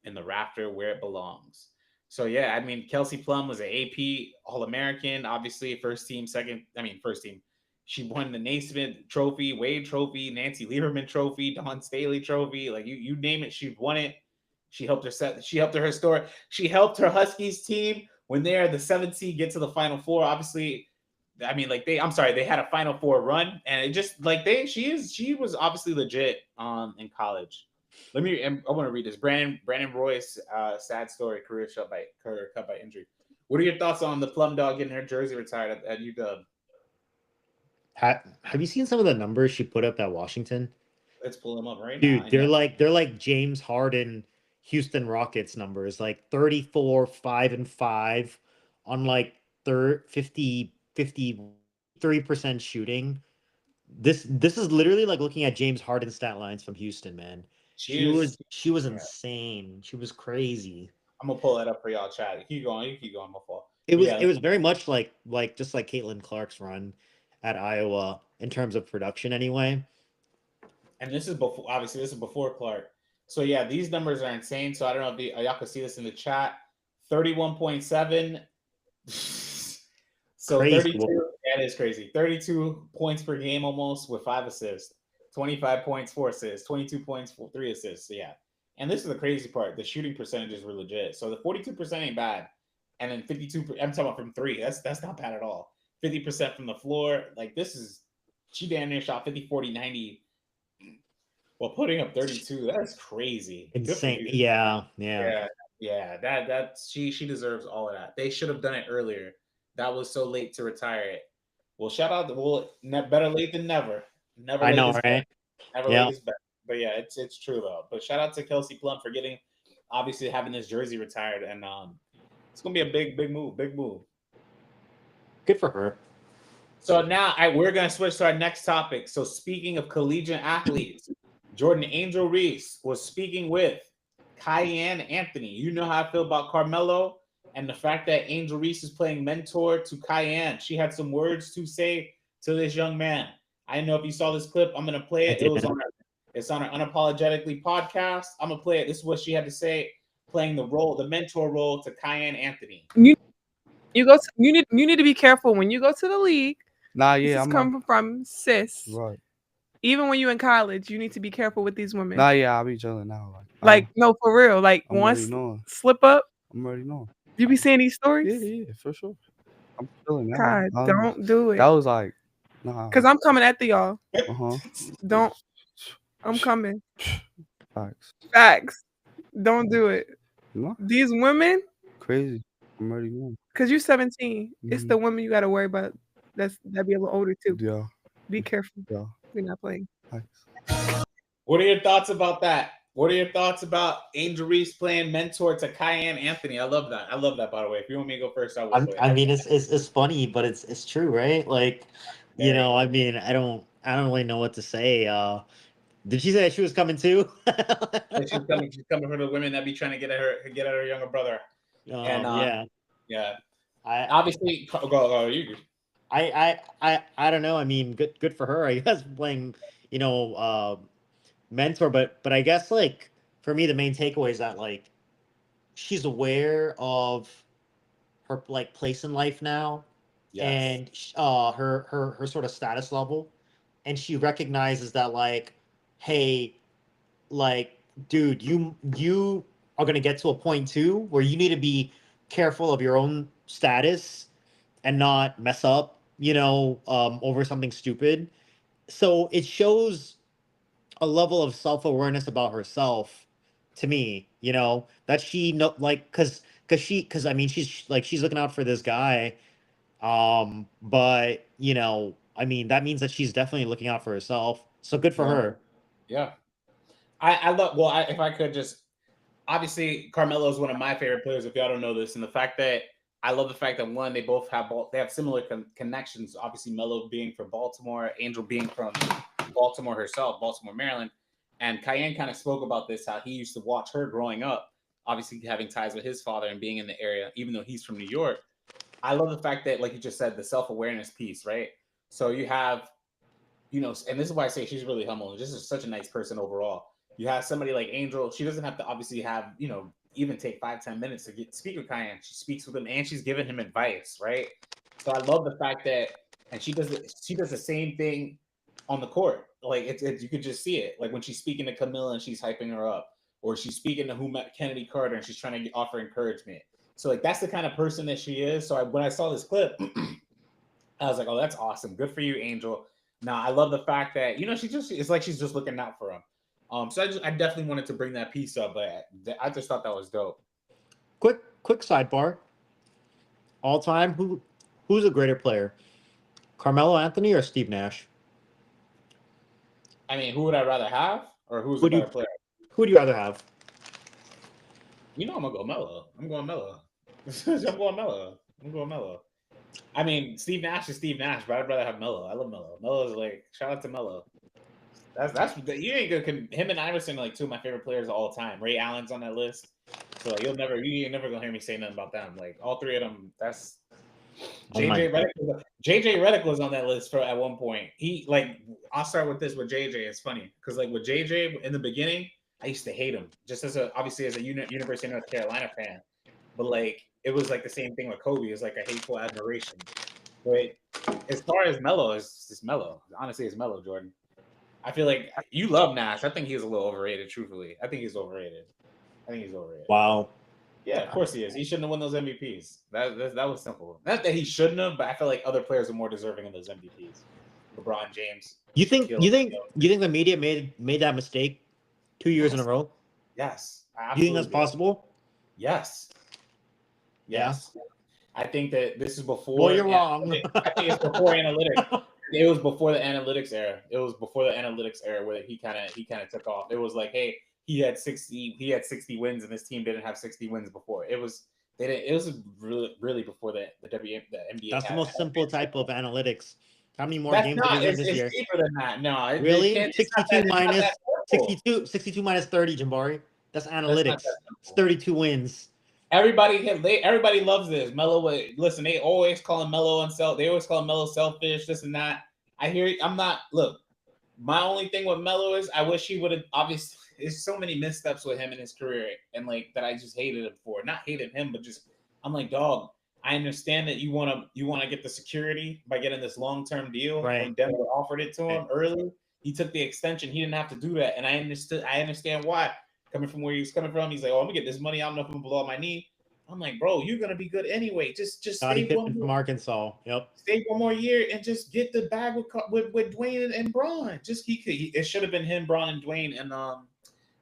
Speaker 1: in the rafter where it belongs. So, yeah, I mean, Kelsey Plum was an AP All-American, obviously first team. She won the Naismith Trophy, Wade Trophy, Nancy Lieberman Trophy, Dawn Staley Trophy. Like you name it, she won it. She helped her Huskies team when they're the 7th seed get to the Final Four. Obviously, I mean, they had a Final Four run, and it just she was obviously legit in college. I want to read this. Brandon Royce, sad story, career cut by injury. What are your thoughts on the Plum Dog getting her jersey retired at UW?
Speaker 2: Have you seen some of the numbers she put up at Washington?
Speaker 1: Let's pull them up right
Speaker 2: now. Dude, they're like James Harden, Houston Rockets numbers, like 34, 5-5 on like 53% shooting. This is literally like looking at James Harden stat lines from Houston, man. She was insane. She was crazy.
Speaker 1: I'm gonna pull that up for y'all, chat. You keep going, my fault.
Speaker 2: It was very much like just like Caitlin Clark's run at Iowa in terms of production anyway.
Speaker 1: And this is before Clark. So yeah, these numbers are insane. So I don't know if y'all can see this in the chat. 31.7. So crazy. 32, that is crazy. 32 points per game almost with 5 assists. 25 points, 4 assists. 22 points, 3 assists. So yeah. And this is the crazy part. The shooting percentages were legit. So the 42% ain't bad. And then 52, I'm talking about from 3. That's not bad at all. 50% from the floor. Like she damn near shot 50, 40, 90 while putting up 32. That's crazy.
Speaker 2: Insane. Yeah.
Speaker 1: That she deserves all of that. They should have done it earlier. That was so late to retire it. Well, shout out better late than never. Never. I know, right? Never late is better. But yeah, it's true though. But shout out to Kelsey Plum for obviously having this jersey retired, and it's gonna be a big move. Big move.
Speaker 2: Good for her.
Speaker 1: So now we're going to switch to our next topic. So speaking of collegiate athletes, Jordan Angel Reese was speaking with Kyan Anthony. You know how I feel about Carmelo and the fact that Angel Reese is playing mentor to Kyan. She had some words to say to this young man. I don't know if you saw this clip. I'm going to play it. It's on our Unapologetically podcast. I'm going to play it. This is what she had to say, playing the mentor role to Kyan Anthony.
Speaker 5: You need to be careful when you go to the league. I'm coming from sis.
Speaker 6: Right.
Speaker 5: Even when you're in college, you need to be careful with these women.
Speaker 6: I'll be chilling now.
Speaker 5: No, for real. Like
Speaker 6: I'm
Speaker 5: once slip up.
Speaker 6: I'm already knowing.
Speaker 5: You be seeing these stories?
Speaker 6: Yeah, for sure. I'm chilling now.
Speaker 5: God, don't do it.
Speaker 6: That was like, nah.
Speaker 5: Cause I'm coming after y'all.
Speaker 6: Don't.
Speaker 5: I'm coming.
Speaker 6: Facts.
Speaker 5: Don't do it.
Speaker 6: No.
Speaker 5: These women.
Speaker 6: Crazy. I'm already knowing.
Speaker 5: Cause you're 17. It's the women you gotta worry about. That be a little older too.
Speaker 6: Yeah.
Speaker 5: Be careful.
Speaker 6: Yeah.
Speaker 5: We're not playing.
Speaker 6: Thanks.
Speaker 1: What are your thoughts about that? What are your thoughts about Angel Reese playing mentor to Kyan Anthony? I love that. By the way. If you want me to go first, I will.
Speaker 2: I mean, it's funny, but it's true, right? Like, you know, I mean, I don't really know what to say. Did she say she was coming too?
Speaker 1: She's coming for the women that be trying to get at her younger brother.
Speaker 2: Yeah.
Speaker 1: Yeah.
Speaker 2: Obviously,
Speaker 1: go you.
Speaker 2: I don't know. I mean, good for her. I guess playing, mentor, but I guess like for me, the main takeaway is that like she's aware of her like place in life now, and her sort of status level, and she recognizes that like, hey, like, dude, you are gonna get to a point too where you need to be careful of your own status and not mess up, over something stupid. So it shows a level of self-awareness about herself to me, that she know like because I mean she's looking out for this guy, but I mean that means that she's definitely looking out for herself. So good for her.
Speaker 1: Yeah. I love if I could just obviously Carmelo is one of my favorite players if y'all don't know this, and the fact that I love the fact that one, they both have similar connections. Obviously, Melo being from Baltimore, Angel being from Baltimore herself, Baltimore, Maryland. And Cayenne kind of spoke about this, how he used to watch her growing up, obviously having ties with his father and being in the area, even though he's from New York. I love the fact that, like you just said, the self-awareness piece, right? So you have, and this is why I say she's really humble. This is such a nice person overall. You have somebody like Angel. She doesn't have to obviously have, even take 5-10 minutes to speak with Cayenne. She speaks with him and she's giving him advice, right? So I love the fact that, and she does the same thing on the court. Like it's you could just see it. Like when she's speaking to Camilla and she's hyping her up, or she's speaking to Kennedy Carter and she's trying to offer encouragement. So like that's the kind of person that she is. So when I saw this clip, I was like, oh, that's awesome. Good for you, Angel. Now I love the fact that it's like she's just looking out for him. So I definitely wanted to bring that piece up, but I just thought that was dope.
Speaker 2: Quick sidebar. All time, who's a greater player, Carmelo Anthony or Steve Nash?
Speaker 1: I mean, who would I rather have, or who's a better player?
Speaker 2: Who would you rather have?
Speaker 1: I'm gonna go Melo. I'm going Melo. I'm going Melo. I mean, Steve Nash is Steve Nash, but I'd rather have Melo. I love Melo. Melo is like, shout out to Melo. That's you ain't good. Him and Iverson are like two of my favorite players of all time. Ray Allen's on that list, so like, you ain't never gonna hear me say nothing about them. Like all three of them. That's JJ Redick. JJ Redick was on that list at one point. I'll start with this with JJ. It's funny because like with JJ in the beginning, I used to hate him just obviously as a University of North Carolina fan, but like it was like the same thing with Kobe. It's like a hateful admiration. But as far as Melo, it's Melo. Honestly, it's Melo, Jordan. I feel like you love Nash. I think he's a little overrated, truthfully. I think he's overrated.
Speaker 2: Wow.
Speaker 1: Yeah, of course he is. He shouldn't have won those MVPs. That was simple. Not that he shouldn't have, but I feel like other players are more deserving of those MVPs. LeBron James.
Speaker 2: You think the media made that mistake 2 years in a row?
Speaker 1: Yes.
Speaker 2: Do you think that's possible?
Speaker 1: Yes.
Speaker 2: Yeah.
Speaker 1: I think that this is before.
Speaker 2: Well, you're wrong.
Speaker 1: I think it's before analytics. It was before the analytics era. Where he kind of took off. It was like, hey, he had 60 wins, and this team didn't have 60 wins before. It was really before the NBA.
Speaker 2: That's the most simple type of analytics. How many more games
Speaker 1: did
Speaker 2: we win this year?
Speaker 1: It's deeper than that. No,
Speaker 2: really? 62 minus 30, Jambari. That's analytics. It's 32 wins.
Speaker 1: Everybody loves this. Melo, listen, they always call him Melo they always call him Melo selfish, this and that. I hear I'm not look. My only thing with Melo is I wish he would have obviously there's so many missteps with him in his career and like that I just hated him for. Not hated him, but just I'm like, dog, I understand that you wanna get the security by getting this long-term deal.
Speaker 2: Right.
Speaker 1: When Denver offered it to him early, he took the extension, he didn't have to do that. And I understand why. Coming from where he's coming from, he's like, "Oh, I'm gonna get this money. I don't know if I'm gonna blow out my knee." I'm like, "Bro, you're gonna be good anyway. Just stay one
Speaker 2: from Arkansas. Yep.
Speaker 1: Stay one more year and just get the bag with Dwayne and Braun. Just it should have been him, Braun, and Dwayne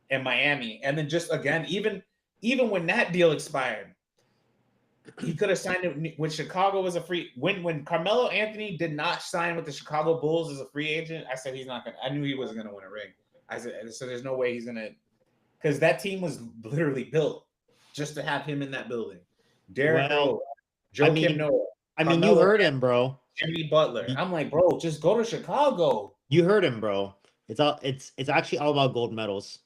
Speaker 1: in Miami. And then just again, even when that deal expired, he could have signed it when Chicago was a free. When Carmelo Anthony did not sign with the Chicago Bulls as a free agent, I said he's not gonna. I knew he wasn't gonna win a ring. I said so. There's no way he's gonna. Because that team was literally built just to have him in that building. Derrick Rose, Kim Noah.
Speaker 2: You heard him, bro.
Speaker 1: Jimmy Butler. I'm like, bro, just go to Chicago.
Speaker 2: You heard him, bro. It's actually all about gold medals.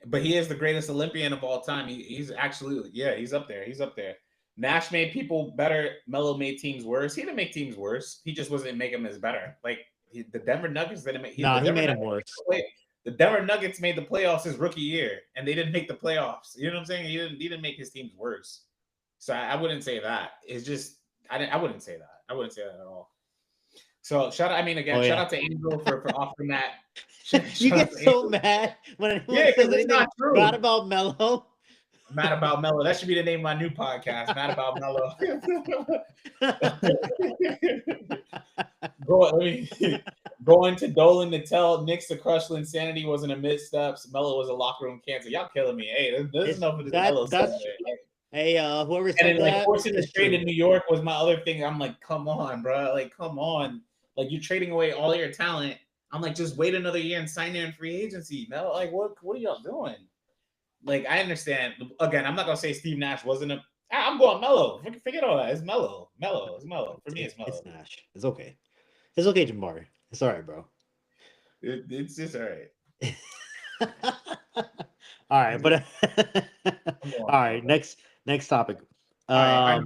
Speaker 1: But he is the greatest Olympian of all time. He's actually, yeah, he's up there. He's up there. Nash made people better. Melo made teams worse. He didn't make teams worse. He just wasn't making them as better. Like the Denver Nuggets didn't make.
Speaker 2: No, he made them worse.
Speaker 1: The Denver Nuggets made the playoffs his rookie year, and they didn't make the playoffs. You know what I'm saying? He didn't make his teams worse. So I wouldn't say that. It's just I wouldn't say that. I wouldn't say that at all. So shout out to Angel for offering that.
Speaker 2: You get so mad when anyone says anything bad about Melo.
Speaker 1: Mad about Melo. That should be the name of my new podcast. Mad about Melo. Going to Dolan to tell Knicks to crush Linsanity wasn't a missteps. Melo was a locker room cancer. Y'all killing me. Hey, there's enough of this Melo stuff.
Speaker 2: Hey, whoever said
Speaker 1: and then,
Speaker 2: that,
Speaker 1: forcing the trade in New York was my other thing. I'm like, come on, bro. Like, come on. Like, you're trading away all your talent. I'm like, just wait another year and sign there in free agency. Melo, like, what are y'all doing? Like, I understand. Again, I'm not gonna say Steve Nash wasn't a. I'm going Melo. Forget all that. It's Melo. It's Melo. For me, it's Melo.
Speaker 2: It's Nash. It's okay. It's okay, Jabari. It's all right, bro.
Speaker 1: It's just all right.
Speaker 2: All right, but all right. Next topic.
Speaker 1: Yeah,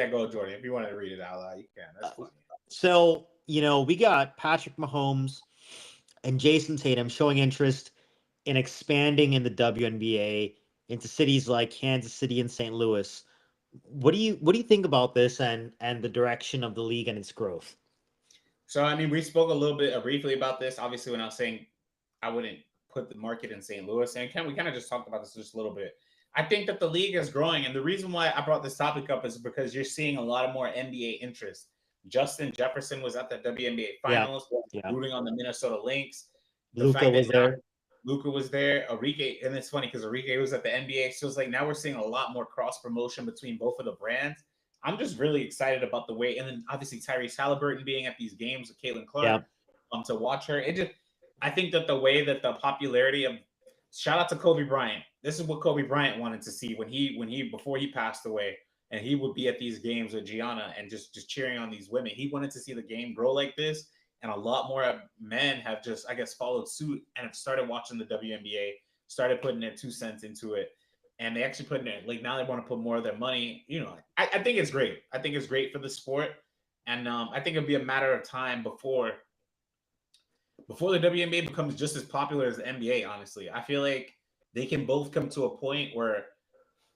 Speaker 1: go Jordan. If you want to read it out loud, you can. That's funny.
Speaker 2: So we got Patrick Mahomes and Jason Tatum showing interest in expanding in the WNBA into cities like Kansas City and St. Louis. What do you think about this and the direction of the league and its growth?
Speaker 1: So I mean, we spoke a little bit briefly about this. Obviously, when I was saying I wouldn't put the market in St. Louis, and we kind of just talked about this just a little bit. I think that the league is growing, and the reason why I brought this topic up is because you're seeing a lot of more NBA interest. Justin Jefferson was at the WNBA finals, rooting on the Minnesota Lynx.
Speaker 2: Luka was there.
Speaker 1: Luka was there. Enrique, and it's funny because Enrique was at the NBA. So it's like now we're seeing a lot more cross promotion between both of the brands. I'm just really excited about the way, and then obviously Tyrese Halliburton being at these games with Caitlin Clark, to watch her. I think that the way that the popularity of, shout out to Kobe Bryant. This is what Kobe Bryant wanted to see before he passed away, and he would be at these games with Gianna and just cheering on these women. He wanted to see the game grow like this, and a lot more men have just, I guess, followed suit and have started watching the WNBA, started putting their 2 cents into it. And they actually put in it, like now they want to put more of their money. I think it's great. I think it's great for the sport. And I think it'll be a matter of time before the WNBA becomes just as popular as the NBA, honestly. I feel like they can both come to a point where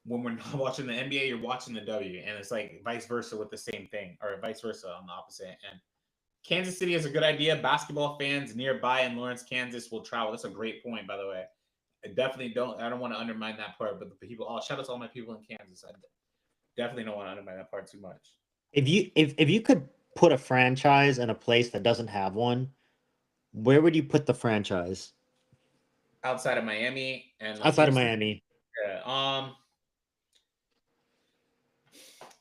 Speaker 1: when we're not watching the NBA, you're watching the W. And it's like vice versa with the same thing, or vice versa on the opposite end. Kansas City is a good idea. Basketball fans nearby in Lawrence, Kansas will travel. That's a great point, by the way. I don't want to undermine that part, but the people, shout out to all my people in Kansas. I definitely don't want to undermine that part too much.
Speaker 2: If you could put a franchise in a place that doesn't have one, where would you put the franchise?
Speaker 1: Outside of Miami and
Speaker 2: outside of Miami.
Speaker 1: Yeah.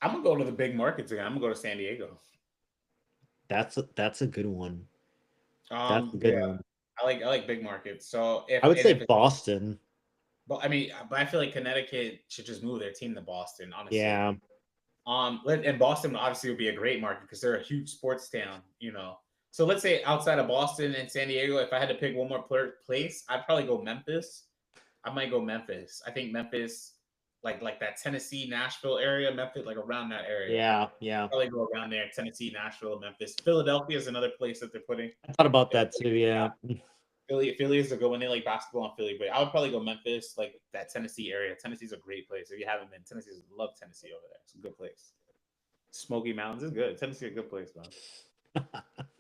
Speaker 1: I'm gonna go to the big markets again. I'm gonna go to San Diego.
Speaker 2: That's a good one. That's a good one.
Speaker 1: I like big markets. So
Speaker 2: I would say Boston.
Speaker 1: But I feel like Connecticut should just move their team to Boston, honestly.
Speaker 2: Yeah.
Speaker 1: And Boston obviously would be a great market because they're a huge sports town, So let's say outside of Boston and San Diego, if I had to pick one more place, I'd probably go Memphis. I might go Memphis. I think Memphis, like that Tennessee, Nashville area, Memphis, like around that area.
Speaker 2: Yeah.
Speaker 1: Probably go around there. Tennessee, Nashville, Memphis. Philadelphia is another place that they're putting.
Speaker 2: I thought about that too. Yeah.
Speaker 1: Philly is a good one. They like basketball in Philly, but I would probably go Memphis, like that Tennessee area. Tennessee's a great place. If you haven't been, love Tennessee over there. It's a good place. Smoky Mountains is good. Tennessee is a good place, man.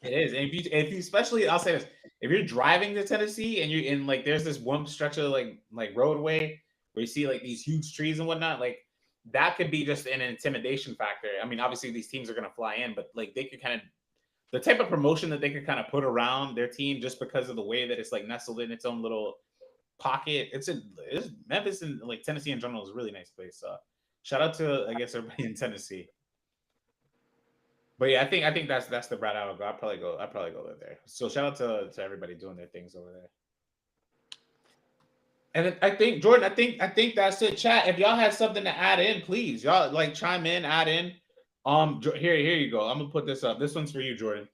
Speaker 1: It is. And if you especially, I'll say this: if you're driving to Tennessee and you're in there's this one stretch of like roadway where you see like these huge trees and whatnot, like that could be just an intimidation factor. I mean, obviously these teams are gonna fly in, but like they could kind of, the type of promotion that they could kind of put around their team just because of the way that it's like nestled in its own little pocket. It's Memphis and like Tennessee in general is a really nice place. So shout out to, I guess, everybody in Tennessee. But yeah, I think that's the route I would go. I'd probably go there. So shout out to everybody doing their things over there. And then I think, Jordan, I think that's it. Chat, if y'all had something to add in, please, y'all like chime in, add in. Here you go. I'm gonna put this up. This one's for you, Jordan.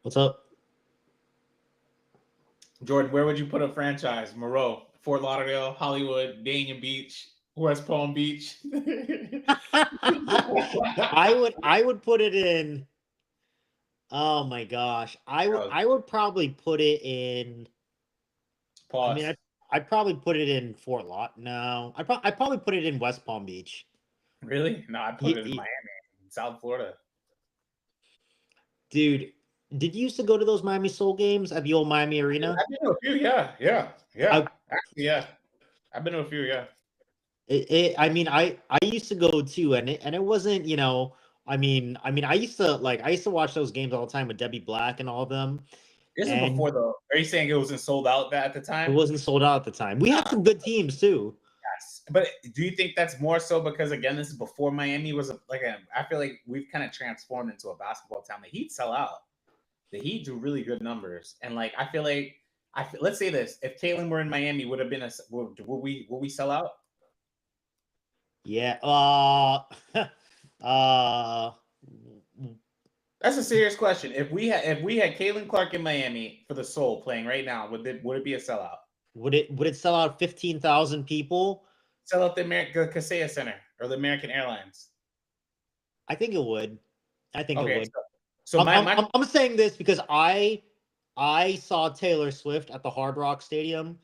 Speaker 2: What's up?
Speaker 1: Jordan, where would you put a franchise? Moreau, Fort Lauderdale, Hollywood, Dania Beach, West Palm Beach.
Speaker 2: I would put it in. Oh my gosh, I would probably put it in.
Speaker 1: Pause.
Speaker 2: I mean, I'd probably put it in Fort Lot. No, I'd probably put it in West Palm Beach.
Speaker 1: Really? No, I put it in Miami, South Florida.
Speaker 2: Dude, did you used to go to those Miami Soul games at the old Miami Arena?
Speaker 1: I've been to a few, yeah. Actually, yeah. I've been to a few, yeah.
Speaker 2: I mean, I used to go too, and it wasn't, you know, I mean, I used to watch those games all the time with Debbie Black and all of them.
Speaker 1: This is before though. Are you saying it wasn't sold out at the time?
Speaker 2: It wasn't sold out at the time. We had some good teams too.
Speaker 1: Yes, but do you think that's more so because again, this is before Miami was I feel like we've kind of transformed into a basketball town. The Heat sell out. The Heat do really good numbers, and like I feel like let's say this: if Caitlin were in Miami, would have been would we sell out?
Speaker 2: Yeah.
Speaker 1: That's a serious question. If we had Caitlin Clark in Miami for the Soul playing right now, would it be a sellout?
Speaker 2: Would it sell out 15,000 people?
Speaker 1: Sell out the Kaseya Center or the American Airlines?
Speaker 2: I think it would. It would.
Speaker 1: So
Speaker 2: I'm saying this because I saw Taylor Swift at the Hard Rock Stadium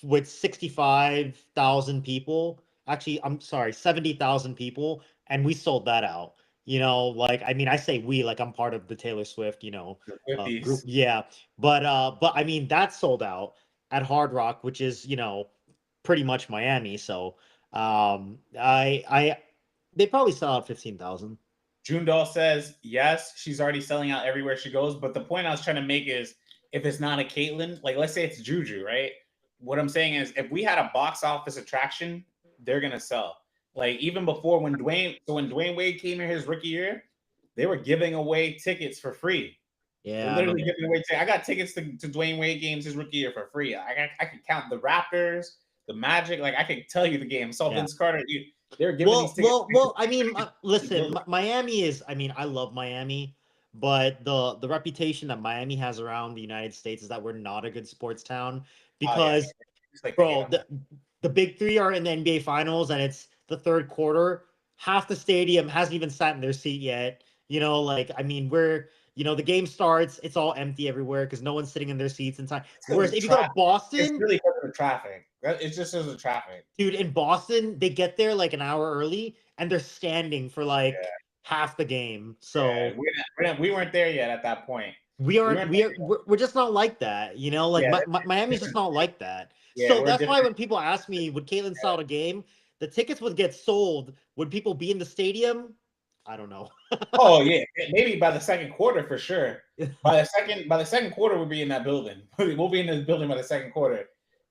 Speaker 2: with 65,000 people. Actually, I'm sorry, 70,000 people, and we sold that out. You know, like I mean, I say we, like I'm part of the Taylor Swift, you know, group. Yeah, but I mean that sold out at Hard Rock, which is, you know, pretty much Miami. So they probably sell out 15,000.
Speaker 1: June Doll says yes, she's already selling out everywhere she goes. But the point I was trying to make is, if it's not a Caitlin, like let's say it's Juju, right? What I'm saying is, if we had a box office attraction, they're gonna sell. Like even before when Dwayne Wade came in his rookie year, they were giving away tickets for free.
Speaker 2: Yeah,
Speaker 1: literally giving away. I got tickets to Dwayne Wade games his rookie year for free. I could count the Raptors, the Magic. Like I could tell you the game. I saw Vince Carter. They're giving these tickets.
Speaker 2: Well, I mean, listen, Miami is. I mean, I love Miami, but the reputation that Miami has around the United States is that we're not a good sports town because, bro, the big three are in the NBA Finals and it's the third quarter. Half the stadium hasn't even sat in their seat yet. You know, like I mean, you know, the game starts, it's all empty everywhere because no one's sitting in their seats in time. Whereas if you go to Boston,
Speaker 1: it's really because of the traffic. It's just because of traffic.
Speaker 2: Dude, in Boston, they get there like an hour early and they're standing for like half the game. So
Speaker 1: we weren't there yet at that point.
Speaker 2: We're just not like that, you know. Like Miami's just not like that. So that's why when people ask me, would Caitlin sell out a game? The tickets would get sold. Would people be in the stadium? I don't know.
Speaker 1: Oh yeah, maybe by the second quarter for sure. By the second quarter, we'll be in that building. We'll be in the building by the second quarter,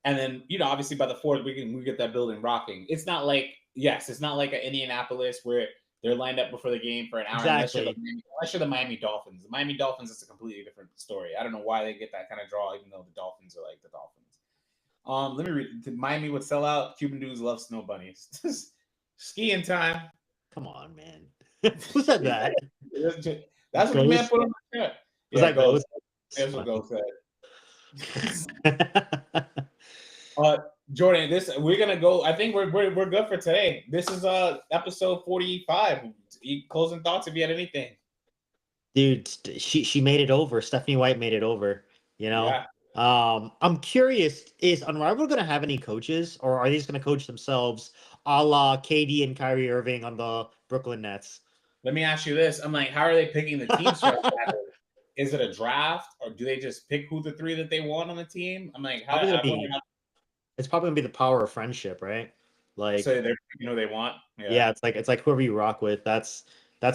Speaker 1: and then you know, obviously by the fourth, we get that building rocking. It's not like it's not like an Indianapolis where they're lined up before the game for an hour.
Speaker 2: Exactly.
Speaker 1: Unless you're the Miami Dolphins. The Miami Dolphins is a completely different story. I don't know why they get that kind of draw, even though the Dolphins are like the Dolphins. Let me read. Miami would sell out. Cuban dudes love snow bunnies. Skiing time.
Speaker 2: Come on, man. Who said that?
Speaker 1: That's what the man put on the shirt.
Speaker 2: Was that Ghost?
Speaker 1: That's what Ghost said. Jordan, we're gonna go. I think we're good for today. This is episode 45. Closing thoughts if you had anything.
Speaker 2: Dude, she made it over. Stephanie White made it over. You know. Yeah. I'm curious, is Unrivaled going to have any coaches, or are they just going to coach themselves, a la KD and Kyrie Irving on the Brooklyn Nets?
Speaker 1: Let me ask you this. I'm like, how are they picking the teams? Is it a draft, or do they just pick who the three that they want on the team? I'm like,
Speaker 2: it's probably going to be the power of friendship, right? Like,
Speaker 1: so they're picking who they want.
Speaker 2: Yeah, it's like whoever you rock with. That's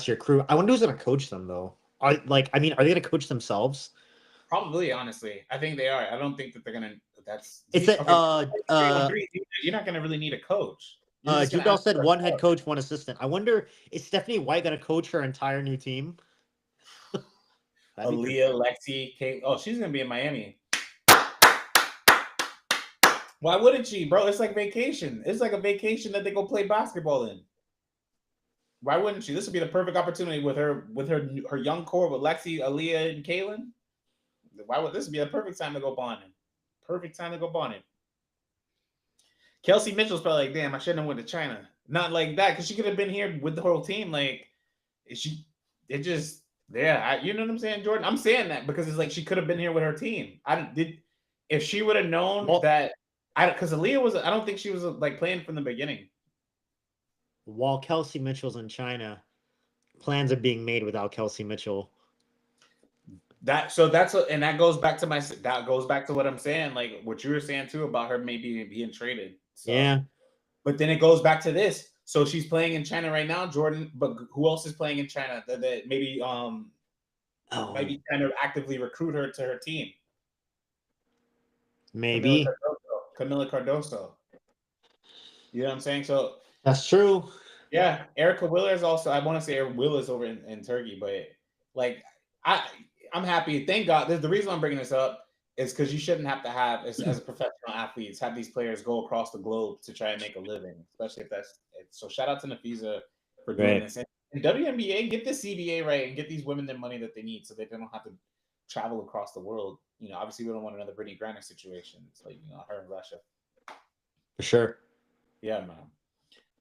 Speaker 2: your crew. I wonder who's going to coach them though. Are they going to coach themselves?
Speaker 1: Probably, honestly, I think they are. I don't think that they're gonna. You're not gonna really need a coach.
Speaker 2: Judell said one head coach, one assistant. I wonder, is Stephanie White gonna coach her entire new team?
Speaker 1: Aaliyah, Lexi, Kate. Oh, she's gonna be in Miami. Why wouldn't she, bro? It's like vacation. It's like a vacation that they go play basketball in. Why wouldn't she? This would be the perfect opportunity with her young core with Lexi, Aaliyah, and Kaylin. Why would this be a perfect time to go bonding? Perfect time to go bonnet. Kelsey Mitchell's probably like, damn, I shouldn't have went to China. Not like that, because she could have been here with the whole team. Like, you know what I'm saying, Jordan? I'm saying that because it's like she could have been here with her team. If she would have known because Aaliyah I don't think she was like playing from the beginning.
Speaker 2: While Kelsey Mitchell's in China, plans are being made without Kelsey Mitchell.
Speaker 1: That goes back to what I'm saying, like what you were saying too about her maybe being traded. So,
Speaker 2: yeah.
Speaker 1: But then it goes back to this. So she's playing in China right now, Jordan. But who else is playing in China that maybe maybe kind of actively recruit her to her team?
Speaker 2: Maybe
Speaker 1: Camila Cardoso. You know what I'm saying? So
Speaker 2: that's true.
Speaker 1: Yeah, Erica Wheeler is also. I want to say Erica Wheeler is over in Turkey, but like I'm happy. Thank God. The reason I'm bringing this up is because you shouldn't have to have as a professional athletes have these players go across the globe to try and make a living, especially if that's. So shout out to Nafisa for doing this. And WNBA, get the CBA right and get these women the money that they need so they don't have to travel across the world. You know, obviously we don't want another Brittany Griner situation. It's like, her in Russia.
Speaker 2: For sure.
Speaker 1: Yeah, man.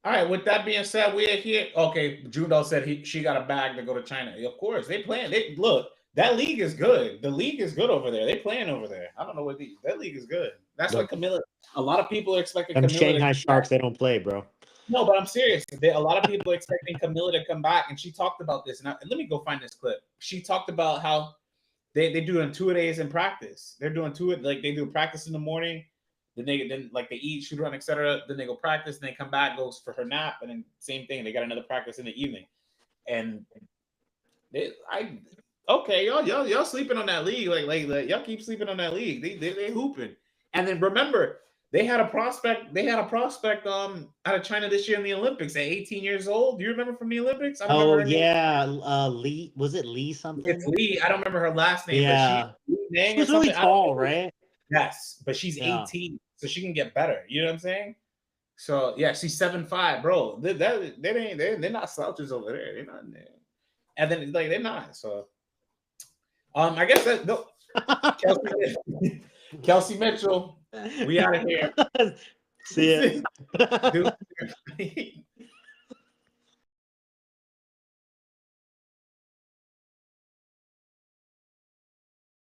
Speaker 1: All right. With that being said, we are here. Okay, Judo said she got a bag to go to China. Of course, they playing. Look, that league is good. The league is good over there. They playing over there. I don't know that league is good. That's why Camila. A lot of people are expecting Camila.
Speaker 2: Shanghai Sharks. They don't play, bro.
Speaker 1: No, but I'm serious. A lot of people are expecting Camila to come back, and she talked about this. And let me go find this clip. She talked about how they doing 2 days in practice. They're doing they do practice in the morning. Then they eat, shoot around, etc. Then they go practice, and they come back, goes for her nap, and then same thing. They got another practice in the evening, and y'all sleeping on that league, like y'all keep sleeping on that league. They hooping, and then remember they had a prospect. Out of China this year in the Olympics at 18 years old. Do you remember from the Olympics? I don't remember her name.
Speaker 2: Lee. Was it Lee something?
Speaker 1: It's Lee. I don't remember her last name.
Speaker 2: Yeah,
Speaker 1: but
Speaker 2: she's really tall, right?
Speaker 1: Yes, but she's 18, so she can get better. You know what I'm saying? So yeah, she's 7'5", bro. They're not slouches over there. They're not in there. And then they're not. So I guess Kelsey Mitchell, we out of here.
Speaker 2: See ya.
Speaker 1: Dude.